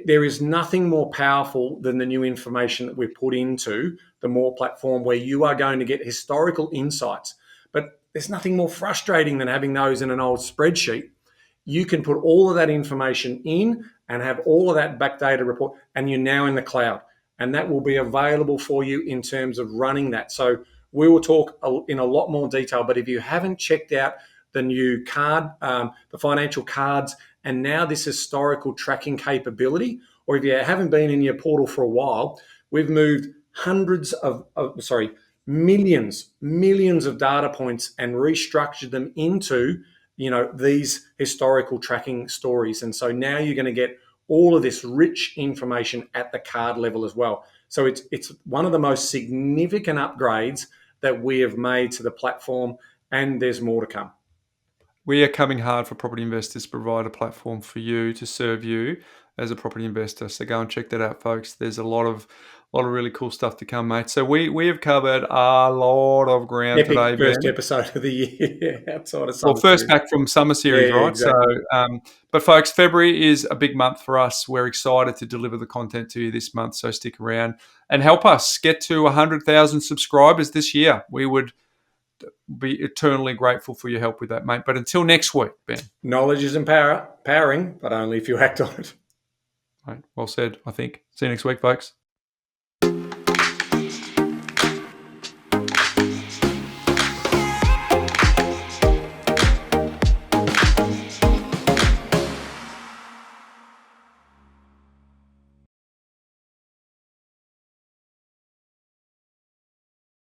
there is nothing more powerful than the new information that we've put into the More platform, where you are going to get historical insights. But there's nothing more frustrating than having those in an old spreadsheet. You can put all of that information in and have all of that backdated report, and you're now in the cloud. And that will be available for you in terms of running that. So we will talk in a lot more detail, but if you haven't checked out the new card, the financial cards, and now this historical tracking capability, or if you haven't been in your portal for a while, we've moved millions of data points and restructured them into, these historical tracking stories. And so now you're going to get all of this rich information at the card level as well. So it's one of the most significant upgrades that we have made to the platform, and there's more to come. We are coming hard for property investors to provide a platform for you to serve you as a property investor. So go and check that out, folks. There's a lot of really cool stuff to come, mate. So we have covered a lot of ground today. First episode of the year outside of summer. Well, first back from summer series, Yeah, right? exactly. So, but folks, February is a big month for us. We're excited to deliver the content to you this month. So stick around and help us get to 100,000 subscribers this year. We would be eternally grateful for your help with that, mate. But until next week, Ben. Knowledge is empowering, but only if you act on it. Right, well said, I think. See you next week, folks.